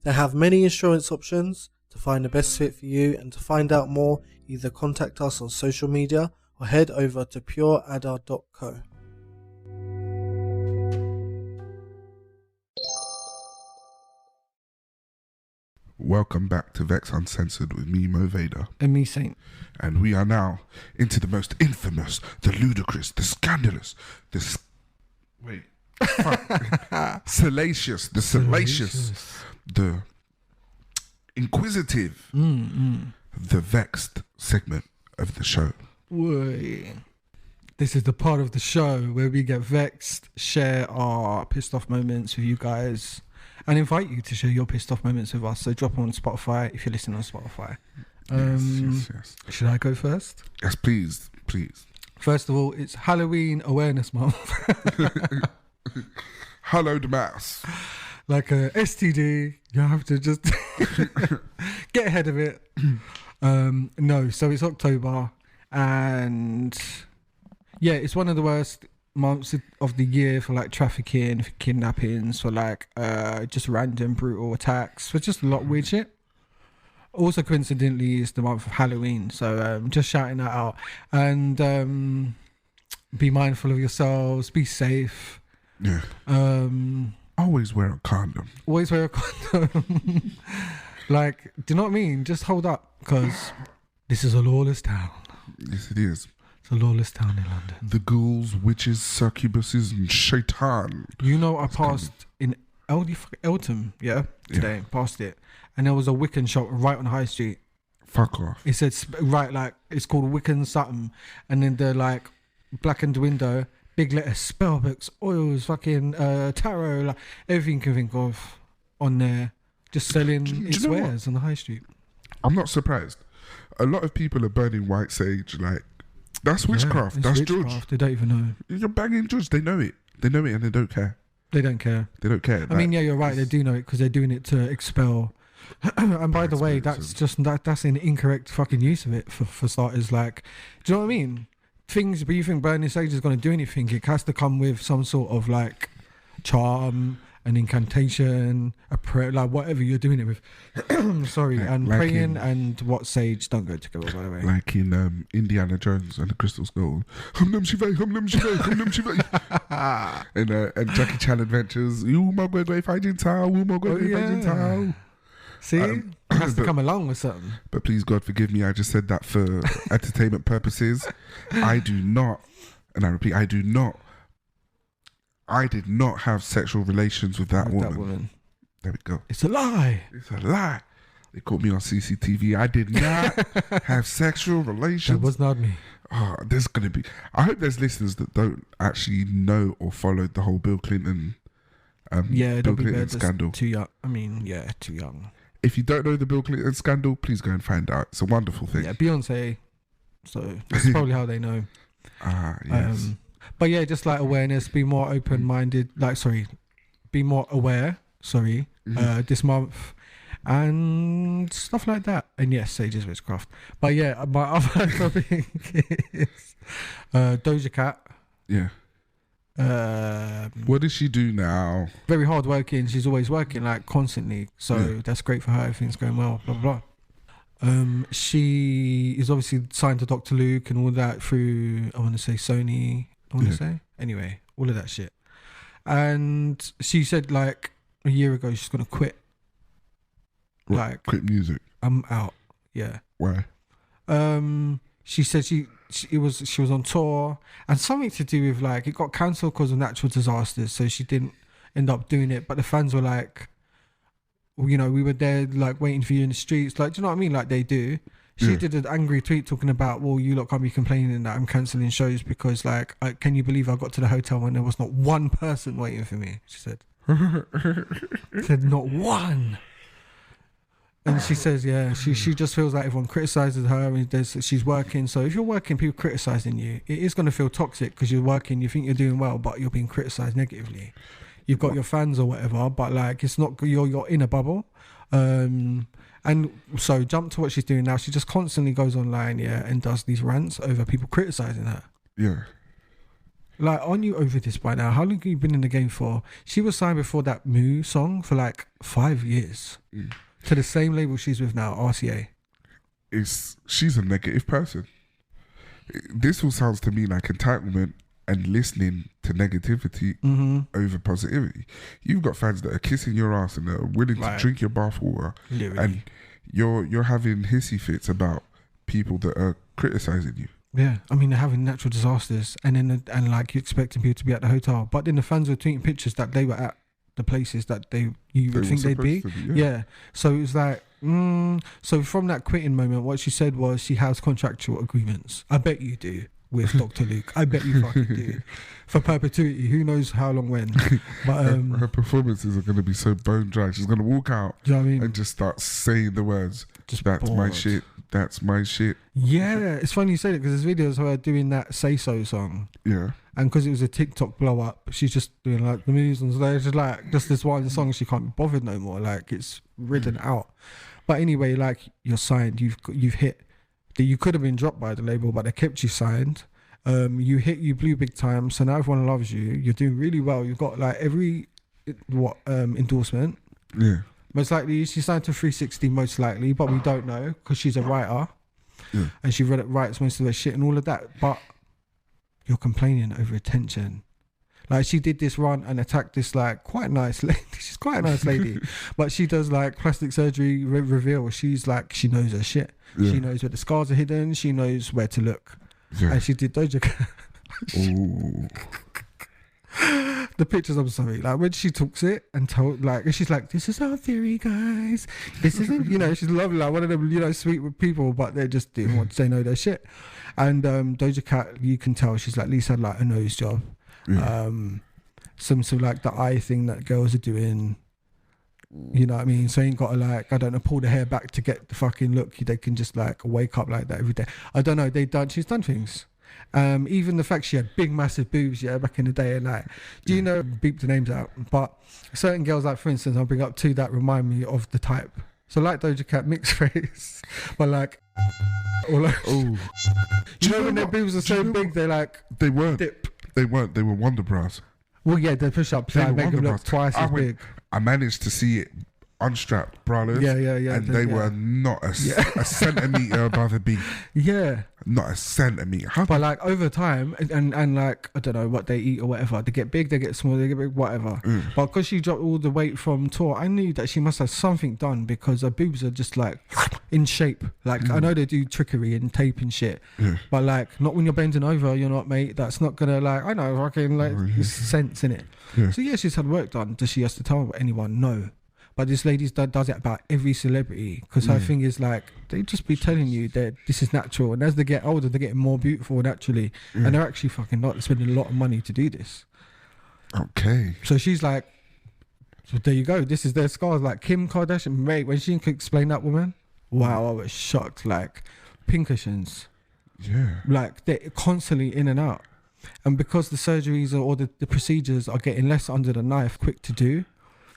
They have many insurance options to find the best fit for you, and to find out more, either contact us on social media or head over to pureada.co. Welcome back to Vexxed Uncensored with me, Mo Vader. And me, Saint. And we are now into the most infamous, the ludicrous, the scandalous, salacious, the inquisitive, the vexed segment of the show. Wait. This is the part of the show where we get vexed, share our pissed off moments with you guys, and invite you to share your pissed off moments with us. So drop them on Spotify if you're listening on Spotify. Yes. Should I go first? Yes, please. First of all, it's Halloween Awareness Month. Hello, the mass. Like a STD, you have to just get ahead of it. So it's October, and yeah, it's one of the worst months of the year for like trafficking, for kidnappings, for like just random brutal attacks, for just a lot of weird shit. Also, coincidentally, it's the month of Halloween, so just shouting that out. And be mindful of yourselves, be safe. Yeah. Always wear a condom. Always wear a condom. Like, do you know what I mean? Just hold up, because this is a lawless town. Yes, it is. It's a lawless town in London. The ghouls, witches, succubuses, and shaitan. You know, I passed in Eltham, today. Passed it. And there was a Wiccan shop right on High Street. Fuck off. It said right, like it's called Wiccan something, and then the like blackened window, big letters, spell books, oils, fucking tarot, like everything you can think of on there, just selling its wares on the high street. I'm not surprised. A lot of people are burning white sage. Like, that's witchcraft. Yeah, that's witchcraft. judge. They don't even know. You're banging judge. They know it. They know it, and they don't care. They don't care. They don't care. I mean, yeah, you're right. They do know it because they're doing it to expel. And by the way, that's just that's an incorrect fucking use of it for starters. Like, do you know what I mean? Things, but you think burning sage is going to do anything? It has to come with some sort of like charm, an incantation, a prayer, like whatever you're doing it with. Sorry, and like praying and what sage don't go together, by the way. Like in Indiana Jones and the Crystal Skull, hum num shivay, hum num shivay, hum num shivay. And Jackie Chan Adventures, you my great fighting tower, you my great fighting tower. See, it has to come along with something. But please God forgive me, I just said that for entertainment purposes. I do not, and I repeat, I did not have sexual relations with that woman. There we go. It's a lie. It's a lie. They caught me on CCTV. I did not have sexual relations. That was not me. Oh, there's going to be... I hope there's listeners that don't actually know or follow the whole Bill Clinton Bill Clinton scandal. Too young. I mean, yeah, too young. If you don't know the Bill Clinton scandal, please go and find out. It's a wonderful thing. Yeah, Beyonce. So that's probably how they know. Yes. But yeah, just like awareness, be more open-minded. Be more aware. This month and stuff like that. And yes, sage is witchcraft. But yeah, my other topic is Doja Cat. Yeah. What does she do now? Very hard working. She's always working, like constantly. So that's great for her. Everything's going well. Blah blah. She is obviously signed to Dr. Luke and all that through, I want to say Sony. Anyway, all of that shit. And she said like a year ago she's gonna quit. What, like quit music. I'm out. Yeah. Why? She said she was on tour and something to do with like it got cancelled because of natural disasters, so she didn't end up doing it. But the fans were like, you know, we were there like waiting for you in the streets, like, do you know what I mean? Like they do. She did an angry tweet talking about, well, you lot can't be complaining that I'm cancelling shows because like, can you believe I got to the hotel when there was not one person waiting for me? She said. Said not one. And she says, yeah, she just feels like everyone criticizes her and she's working. So if you're working, people criticizing you, it is going to feel toxic because you're working, you think you're doing well, but you're being criticized negatively. You've got your fans or whatever, but like it's not, you're in a bubble. And so jump to what she's doing now. She just constantly goes online, and does these rants over people criticizing her. Yeah. Like, aren't you over this by now? How long have you been in the game for? She was signed before that Moo song for like 5 years to the same label she's with now, RCA. She's a negative person. This all sounds to me like entitlement and listening to negativity over positivity. You've got fans that are kissing your ass and are willing to drink your bathwater, and you're having hissy fits about people that are criticizing you. Yeah, I mean they're having natural disasters, and like you're expecting people to be at the hotel, but then the fans were tweeting pictures that they were at the places that you would think they'd be. Yeah. So it was like, so from that quitting moment, what she said was she has contractual agreements. I bet you do. With Dr. Luke, I bet you fucking do. For perpetuity, who knows how long when. But her performances are going to be so bone dry. She's going to walk out and just start saying the words, that's bored. My shit, that's my shit. Yeah, it's funny you say that because there's videos of her doing that Say So song. Yeah. And because it was a TikTok blow up, she's just doing like the moves and stuff. Just like, just this one song, she can't be bothered no more. Like it's ridden out. But anyway, like you're signed, you've hit. That you could have been dropped by the label, but they kept you signed. You blew big time, so now everyone loves you. You're doing really well. You've got like every endorsement. Yeah. Most likely she's signed to 360, most likely, but we don't know because she's a writer, and she writes most of her shit and all of that. But you're complaining over attention. Like she did this run and attacked this like quite nice lady. She's quite a nice lady, but she does like plastic surgery reveal. She's like, she knows her shit. Yeah. She knows where the scars are hidden. She knows where to look. Yeah. And she did Doja Cat. the pictures, I'm sorry, like when she talks it and told, like, and she's like, this is our theory, guys. This isn't, you know, she's lovely, like one of them, you know, sweet with people, but they just didn't want to say no, their shit. And Doja Cat, you can tell she's like, at least had like a nose job. Yeah. Some sort of like the eye thing that girls are doing. You know what I mean? So you ain't got to like, I don't know, pull the hair back to get the fucking look. They can just like wake up like that every day. I don't know. She's done things. Even the fact she had big massive boobs, yeah, back in the day, and like, do you know, beep the names out, but certain girls, like for instance, I'll bring up two that remind me of the type. So like Doja Cat, mixed race, but like, or like, Oh, you know when their boobs are so big, they like they weren't. dip. They weren't. They were Wonder Bras. Well, yeah, the push-ups They like were make them Wonder look Bras. twice as big. I managed to see it unstrapped braless. Yeah. And they were not a centimetre above a B. Yeah. Not a centimetre. How But like over time, and like, I don't know what they eat or whatever, they get big, they get small, they get big, whatever. But because she dropped all the weight from tour, I knew that she must have something done, because her boobs are just like in shape. Like I know they do trickery and tape and shit, but like not when you're bending over, you're not, mate. That's not gonna, like, I know, fucking like there's sense in it. So yeah, she's had work done. Does she have to tell anyone? No. But this lady does it about every celebrity, because her thing is like, they just be telling you that this is natural, and as they get older, they're getting more beautiful naturally, and they're actually fucking not spending a lot of money to do this. Okay. So she's like, so there you go, this is their scars. Like Kim Kardashian, mate, when she could explain that woman, wow, I was shocked. Like pincushions, like they're constantly in and out, and because the surgeries or the procedures are getting less under the knife, quick to do.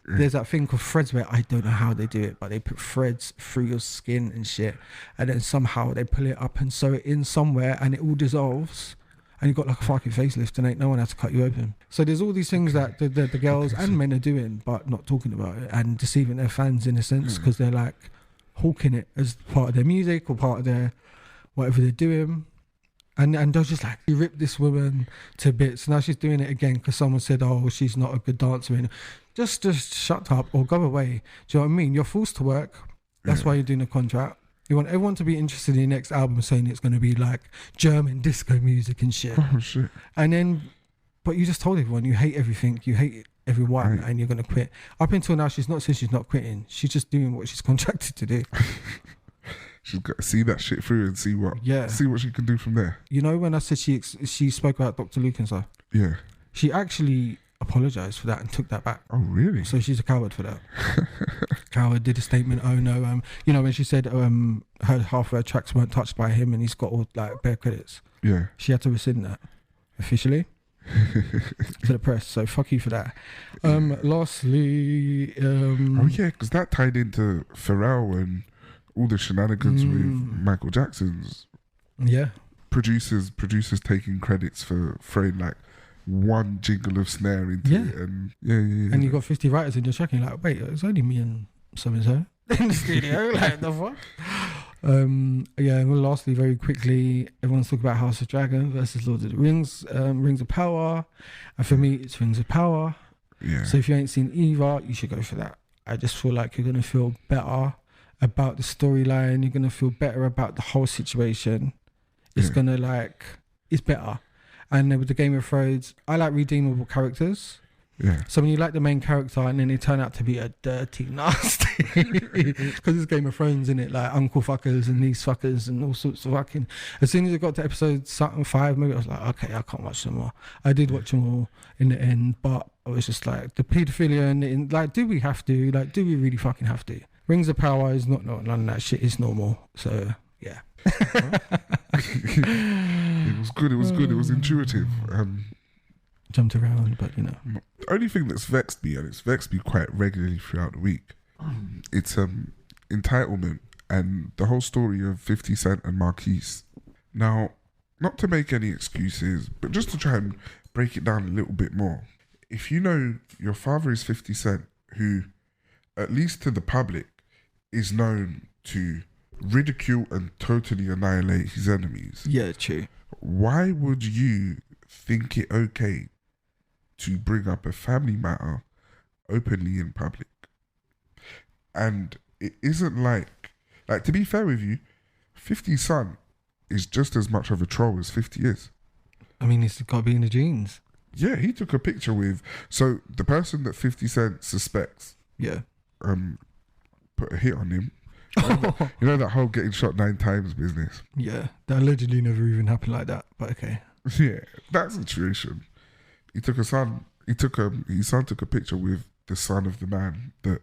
There's that thing called threads where I don't know how they do it, but they put threads through your skin and shit, and then somehow they pull it up and sew it in somewhere, and it all dissolves, and you've got like a fucking facelift, and ain't no one has to cut you open. So there's all these things that the girls and men are doing, but not talking about it, and deceiving their fans in a sense, because they're like hawking it as part of their music or part of their whatever they're doing. And they're just like, you ripped this woman to bits. Now she's doing it again because someone said, oh, she's not a good dancer. And just shut up or go away. Do you know what I mean? You're forced to work. That's why you're doing a contract. You want everyone to be interested in your next album, saying it's going to be like German disco music and shit. Oh, shit. And then, but you just told everyone you hate everything. You hate everyone, and you're going to quit. Up until now, she's not saying she's not quitting. She's just doing what she's contracted to do. She's got to see that shit through and see what she can do from there. You know, when I said she spoke about Dr. Luke and stuff, she actually apologized for that and took that back. Oh, really? So she's a coward for that. Coward did a statement. Oh no, you know, when she said her half of her tracks weren't touched by him and he's got all like bare credits. Yeah, she had to rescind that officially to the press. So fuck you for that. Lastly, oh yeah, because that tied into Pharrell and all the shenanigans with Michael Jackson's producers taking credits for throwing like one jingle of snare into it, and and you got 50 writers in your track, and you're like, wait, it's only me and so in the studio, like the fuck. And well, lastly, very quickly, everyone's talking about House of Dragon versus Lord of the Rings, Rings of Power, and for me, it's Rings of Power. So if you ain't seen either, you should go for that. I just feel like you're gonna feel better about the storyline. You're gonna feel better about the whole situation. It's gonna it's better. And then with the Game of Thrones, I like redeemable characters. So when you like the main character and then they turn out to be a dirty nasty, because it's Game of Thrones, in it, like uncle fuckers and niece fuckers and all sorts of fucking. As soon as it got to episode 5, maybe I was like, okay, I can't watch them all. I did watch them all in the end, but I was just like, the paedophilia and like, do we have to? Like, do we really fucking have to? Rings of Power is not none of that shit is normal. So yeah. It was good. It was intuitive. Jumped around, but you know. The only thing that's vexed me, and it's vexed me quite regularly throughout the week, it's entitlement and the whole story of 50 Cent and Marquise. Now, not to make any excuses, but just to try and break it down a little bit more. If you know your father is 50 Cent, who, at least to the public, is known to ridicule and totally annihilate his enemies. Yeah, true. Why would you think it okay to bring up a family matter openly in public? And it isn't like to be fair with you, 50's son is just as much of a troll as 50 is. I mean, it's got to be in the genes. Yeah, he took a picture with. So the person that 50 Cent suspects, Yeah. put a hit on him. You know that whole getting shot 9 times business. Yeah, that allegedly never even happened like that. But okay. Yeah, that situation. His son took a picture with the son of the man that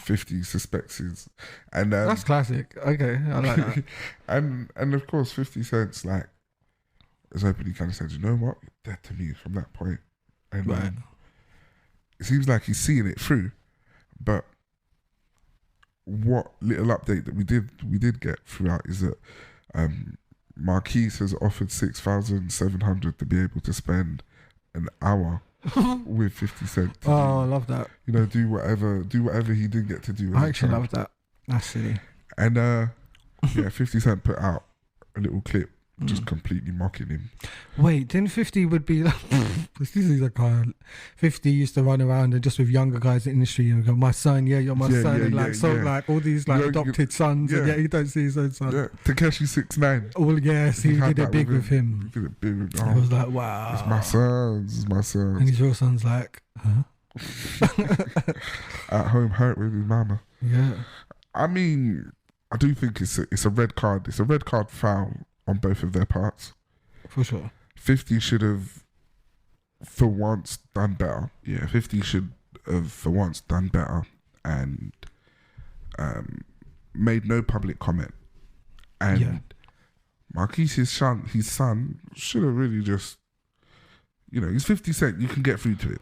50 suspects is, and That's classic. Okay, I like that. and of course 50 Cent's like, as openly kind of said, you know what, you're dead to me from that point, and Right. it seems like he's seeing it through. But what little update that we did get throughout is that Marquise has offered 6,700 to be able to spend an hour with 50 Cent. To I love that. you know, do whatever he didn't get to do. As I a actually child. love that. That's silly. And 50 Cent put out a little clip just completely mocking him. Wait, didn't 50 would be like, this is like 50 used to run around and just with younger guys in the industry and go, my son, yeah, you're my son, and like like all these like adopted sons, and you don't see his own son. Yeah, Takeshi 6ix9ine. All yes, he did it big with him. He did it big with I was like, wow, it's my son. It's my son. And his real son's like, huh? At home, hurt with his mama. Yeah. I mean, I do think it's a red card. It's a red card foul on both of their parts. For sure. 50 should have, for once, done better. Yeah, 50 should have, for once, done better and made no public comment. And Marquise's son should have really just, you know, he's 50 Cent. You can get through to it.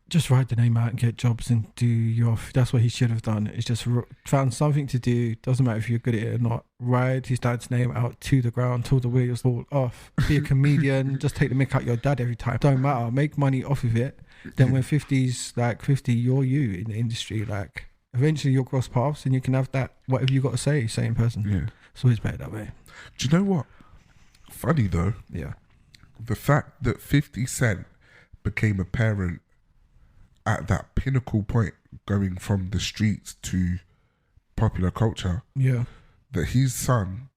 Just write the name out and get jobs and do your. That's what he should have done. It's just found something to do. Doesn't matter if you're good at it or not. Ride his dad's name out to the ground till the wheels fall off. Be a comedian. Just take the mick out your dad every time. Don't matter. Make money off of it. Then when 50's like 50, you're you in the industry. Like eventually you'll cross paths and you can have that whatever you got to say in person. Yeah. It's always better that way. Do you know what? Funny though. Yeah. The fact that 50 Cent became a parent at that pinnacle point, going from the streets to popular culture, that his son,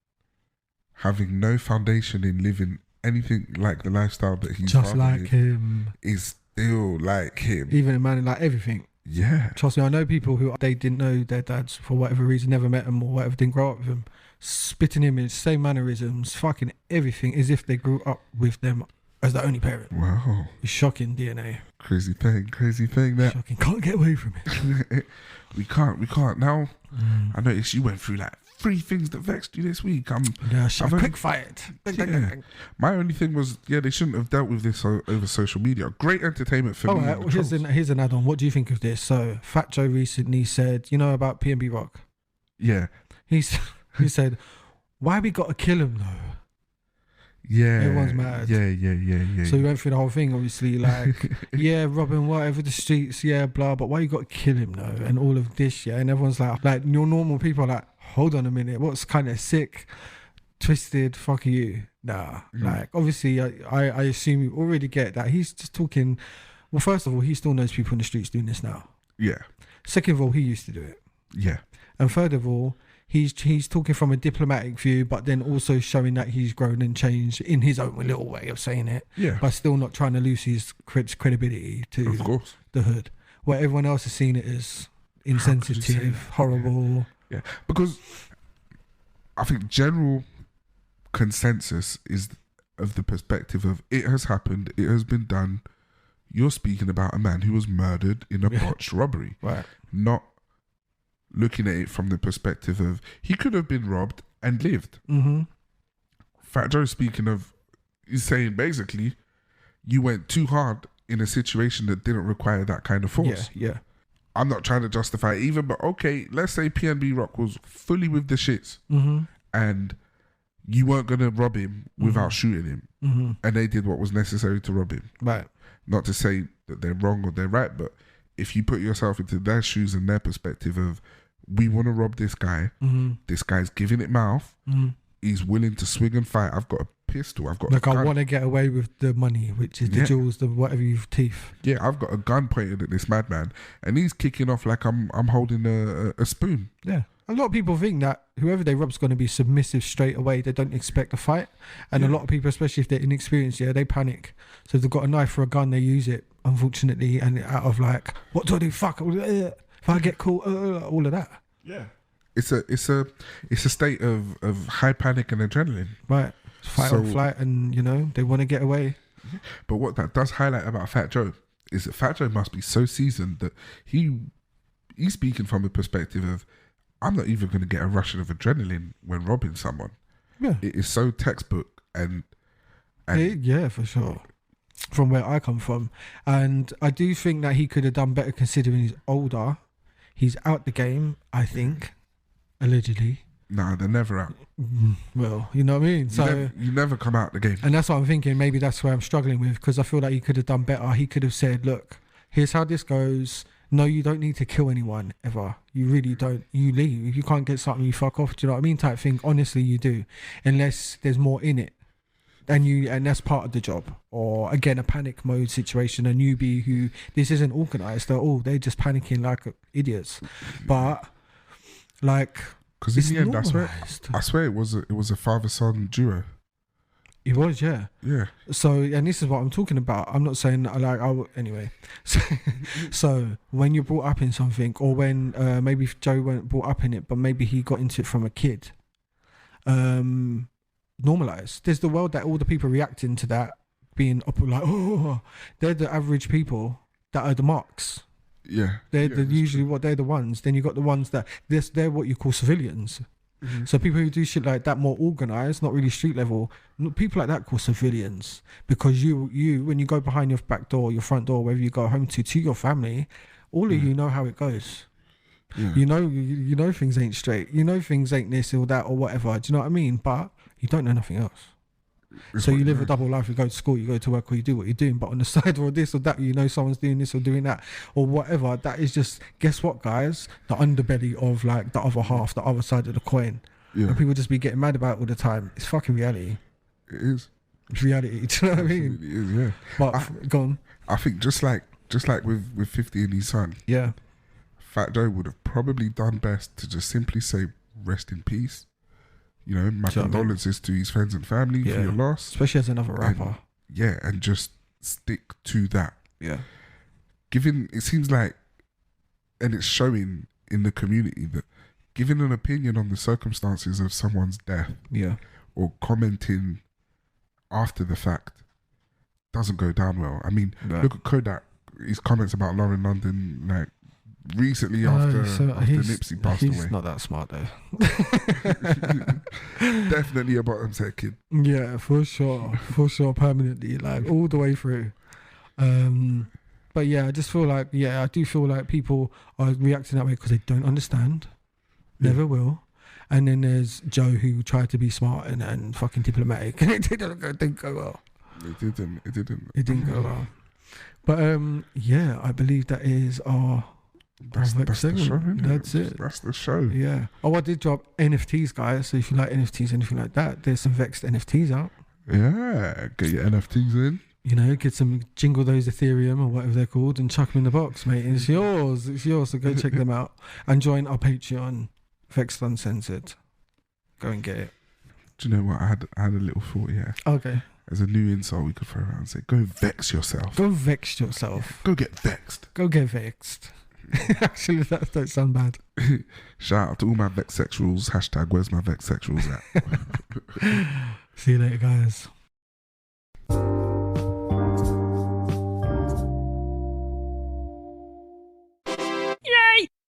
having no foundation in living anything like the lifestyle that he's just like him, is still like him. even a man in like everything. Yeah. Trust me, I know people who they didn't know their dads for whatever reason, never met them or whatever, didn't grow up with them, spitting image, same mannerisms, fucking everything as if they grew up with them as the only parent. Wow. It's shocking DNA. Crazy thing that Shocking. Can't get away from it. we can't now. I noticed you went through like 3 things that vexed you this week. Quick fired. My only thing was, they shouldn't have dealt with this over social media. Great entertainment for me. Alright, here's an add-on. What do you think of this? So Fat Joe recently said, you know about P&B Rock? Yeah. He said, why we got to kill him though? Yeah. Everyone's mad. Yeah. So we went through the whole thing, obviously, like, robbing whatever the streets, blah, but why you got to kill him though? And all of this, and everyone's like your normal people are like, hold on a minute, what's kind of sick, twisted, fuck you. Nah, like, obviously, I assume you already get that he's just talking. Well, first of all, he still knows people in the streets doing this now. Yeah. Second of all, he used to do it. Yeah. And third of all, he's talking from a diplomatic view, but then also showing that he's grown and changed in his own little way of saying it. Yeah. But still not trying to lose his credibility to of course. the hood, where everyone else has seen it as insensitive, horrible. Yeah. Because I think general consensus is of the perspective of it has happened, it has been done. You're speaking about a man who was murdered in a botched robbery. Right. Not looking at it from the perspective of he could have been robbed and lived. Mm-hmm. Fat Joe he's saying basically you went too hard in a situation that didn't require that kind of force. Yeah. I'm not trying to justify it either, but okay, let's say P&B Rock was fully with the shits and you weren't going to rob him without shooting him, and they did what was necessary to rob him. Right. Not to say that they're wrong or they're right, but if you put yourself into their shoes and their perspective of, we want to rob this guy, this guy's giving it mouth, he's willing to swing and fight, I've got a pistol, I've got a gun. I want to get away with the money, which is the jewels, the whatever you've teeth. Yeah, I've got a gun pointed at this madman and he's kicking off like I'm holding a spoon. Yeah. a lot of people think that whoever they rob's going to be submissive straight away. They don't expect a fight. And a lot of people, especially if they're inexperienced, they panic. So if they've got a knife or a gun, they use it, unfortunately, and out of like, what do I do? Fuck, if I get caught, all of that. Yeah. It's a state of high panic and adrenaline. Right. Fight or flight, and they want to get away. But what that does highlight about Fat Joe is that Fat Joe must be so seasoned that he's speaking from a perspective of, I'm not even going to get a rush of adrenaline when robbing someone. Yeah. It is so textbook and yeah, for sure. From where I come from. And I do think that he could have done better considering he's older. He's out the game, I think, allegedly. Nah, they're never out. Well, you know what I mean? So you never come out the game. And that's what I'm thinking. Maybe that's where I'm struggling with, because I feel like he could have done better. He could have said, look, here's how this goes. No, you don't need to kill anyone ever. You really don't. You leave. If you can't get something, you fuck off. Do you know what I mean? Type thing. Honestly, you do. Unless there's more in it. And that's part of the job. Or again, a panic mode situation, a newbie who this isn't organised at all. They're just panicking like idiots. But like, because in the end, I swear it was a father-son duo. It was, yeah. Yeah. So, and this is what I'm talking about. I'm not saying anyway. So when you're brought up in something, or when maybe Joe weren't brought up in it, but maybe he got into it from a kid, normalized. There's the world that all the people reacting to that being up like, oh, they're the average people that are the marks. Yeah. They're usually they're the ones. Then you got the ones that they're what you call civilians. Mm-hmm. So people who do shit like that, more organized, not really street level, people like that call civilians, because you when you go behind your back door, your front door, wherever you go home to your family, all of you know how it goes. Yeah. You know things ain't straight. You know things ain't this or that or whatever. Do you know what I mean? But you don't know nothing else. So you live a double life. You go to school, you go to work, or you do what you're doing. But on the side, or this or that, someone's doing this or doing that or whatever. That is just, guess what, guys? The underbelly of like the other half, the other side of the coin. Yeah. And people just be getting mad about it all the time. It's fucking reality. It is. It's reality. Do you know what I mean? It is, yeah. But go on. I think just like with 50 and his son. Yeah. Fat Joe would have probably done best to just simply say, rest in peace. My condolences to his friends and family for your loss. Especially as another rapper. And just stick to that. Yeah. It seems like, and it's showing in the community, that giving an opinion on the circumstances of someone's death, or commenting after the fact, doesn't go down well. I mean, look at Kodak, his comments about Lauren London, like, recently after Nipsey passed away. He's not that smart though. Definitely a bottom set kid. Yeah, for sure, permanently, like all the way through. But yeah, I just feel like I do feel like people are reacting that way because they don't understand, never will. And then there's Joe who tried to be smart and fucking diplomatic, and it didn't go well. It didn't go well. But I believe that is our. That's the show, That's it. That's the show. Yeah. Oh, I did drop NFTs, guys. So if you like NFTs, anything like that, there's some Vexxed NFTs out. Yeah. Get your NFTs in. Get some jingle those Ethereum or whatever they're called and chuck them in the box, mate. It's yours. So go check them out and join our Patreon, Vexxed Uncensored. Go and get it. Do you know what? I had a little thought here. Okay. As a new insult we could throw around and say, go vex yourself. Go vex yourself. Go get vexed. Go get vexed. Actually, that don't sound bad. Shout out to all my Vexsexuals. # where's my Vexsexuals at? See you later, guys.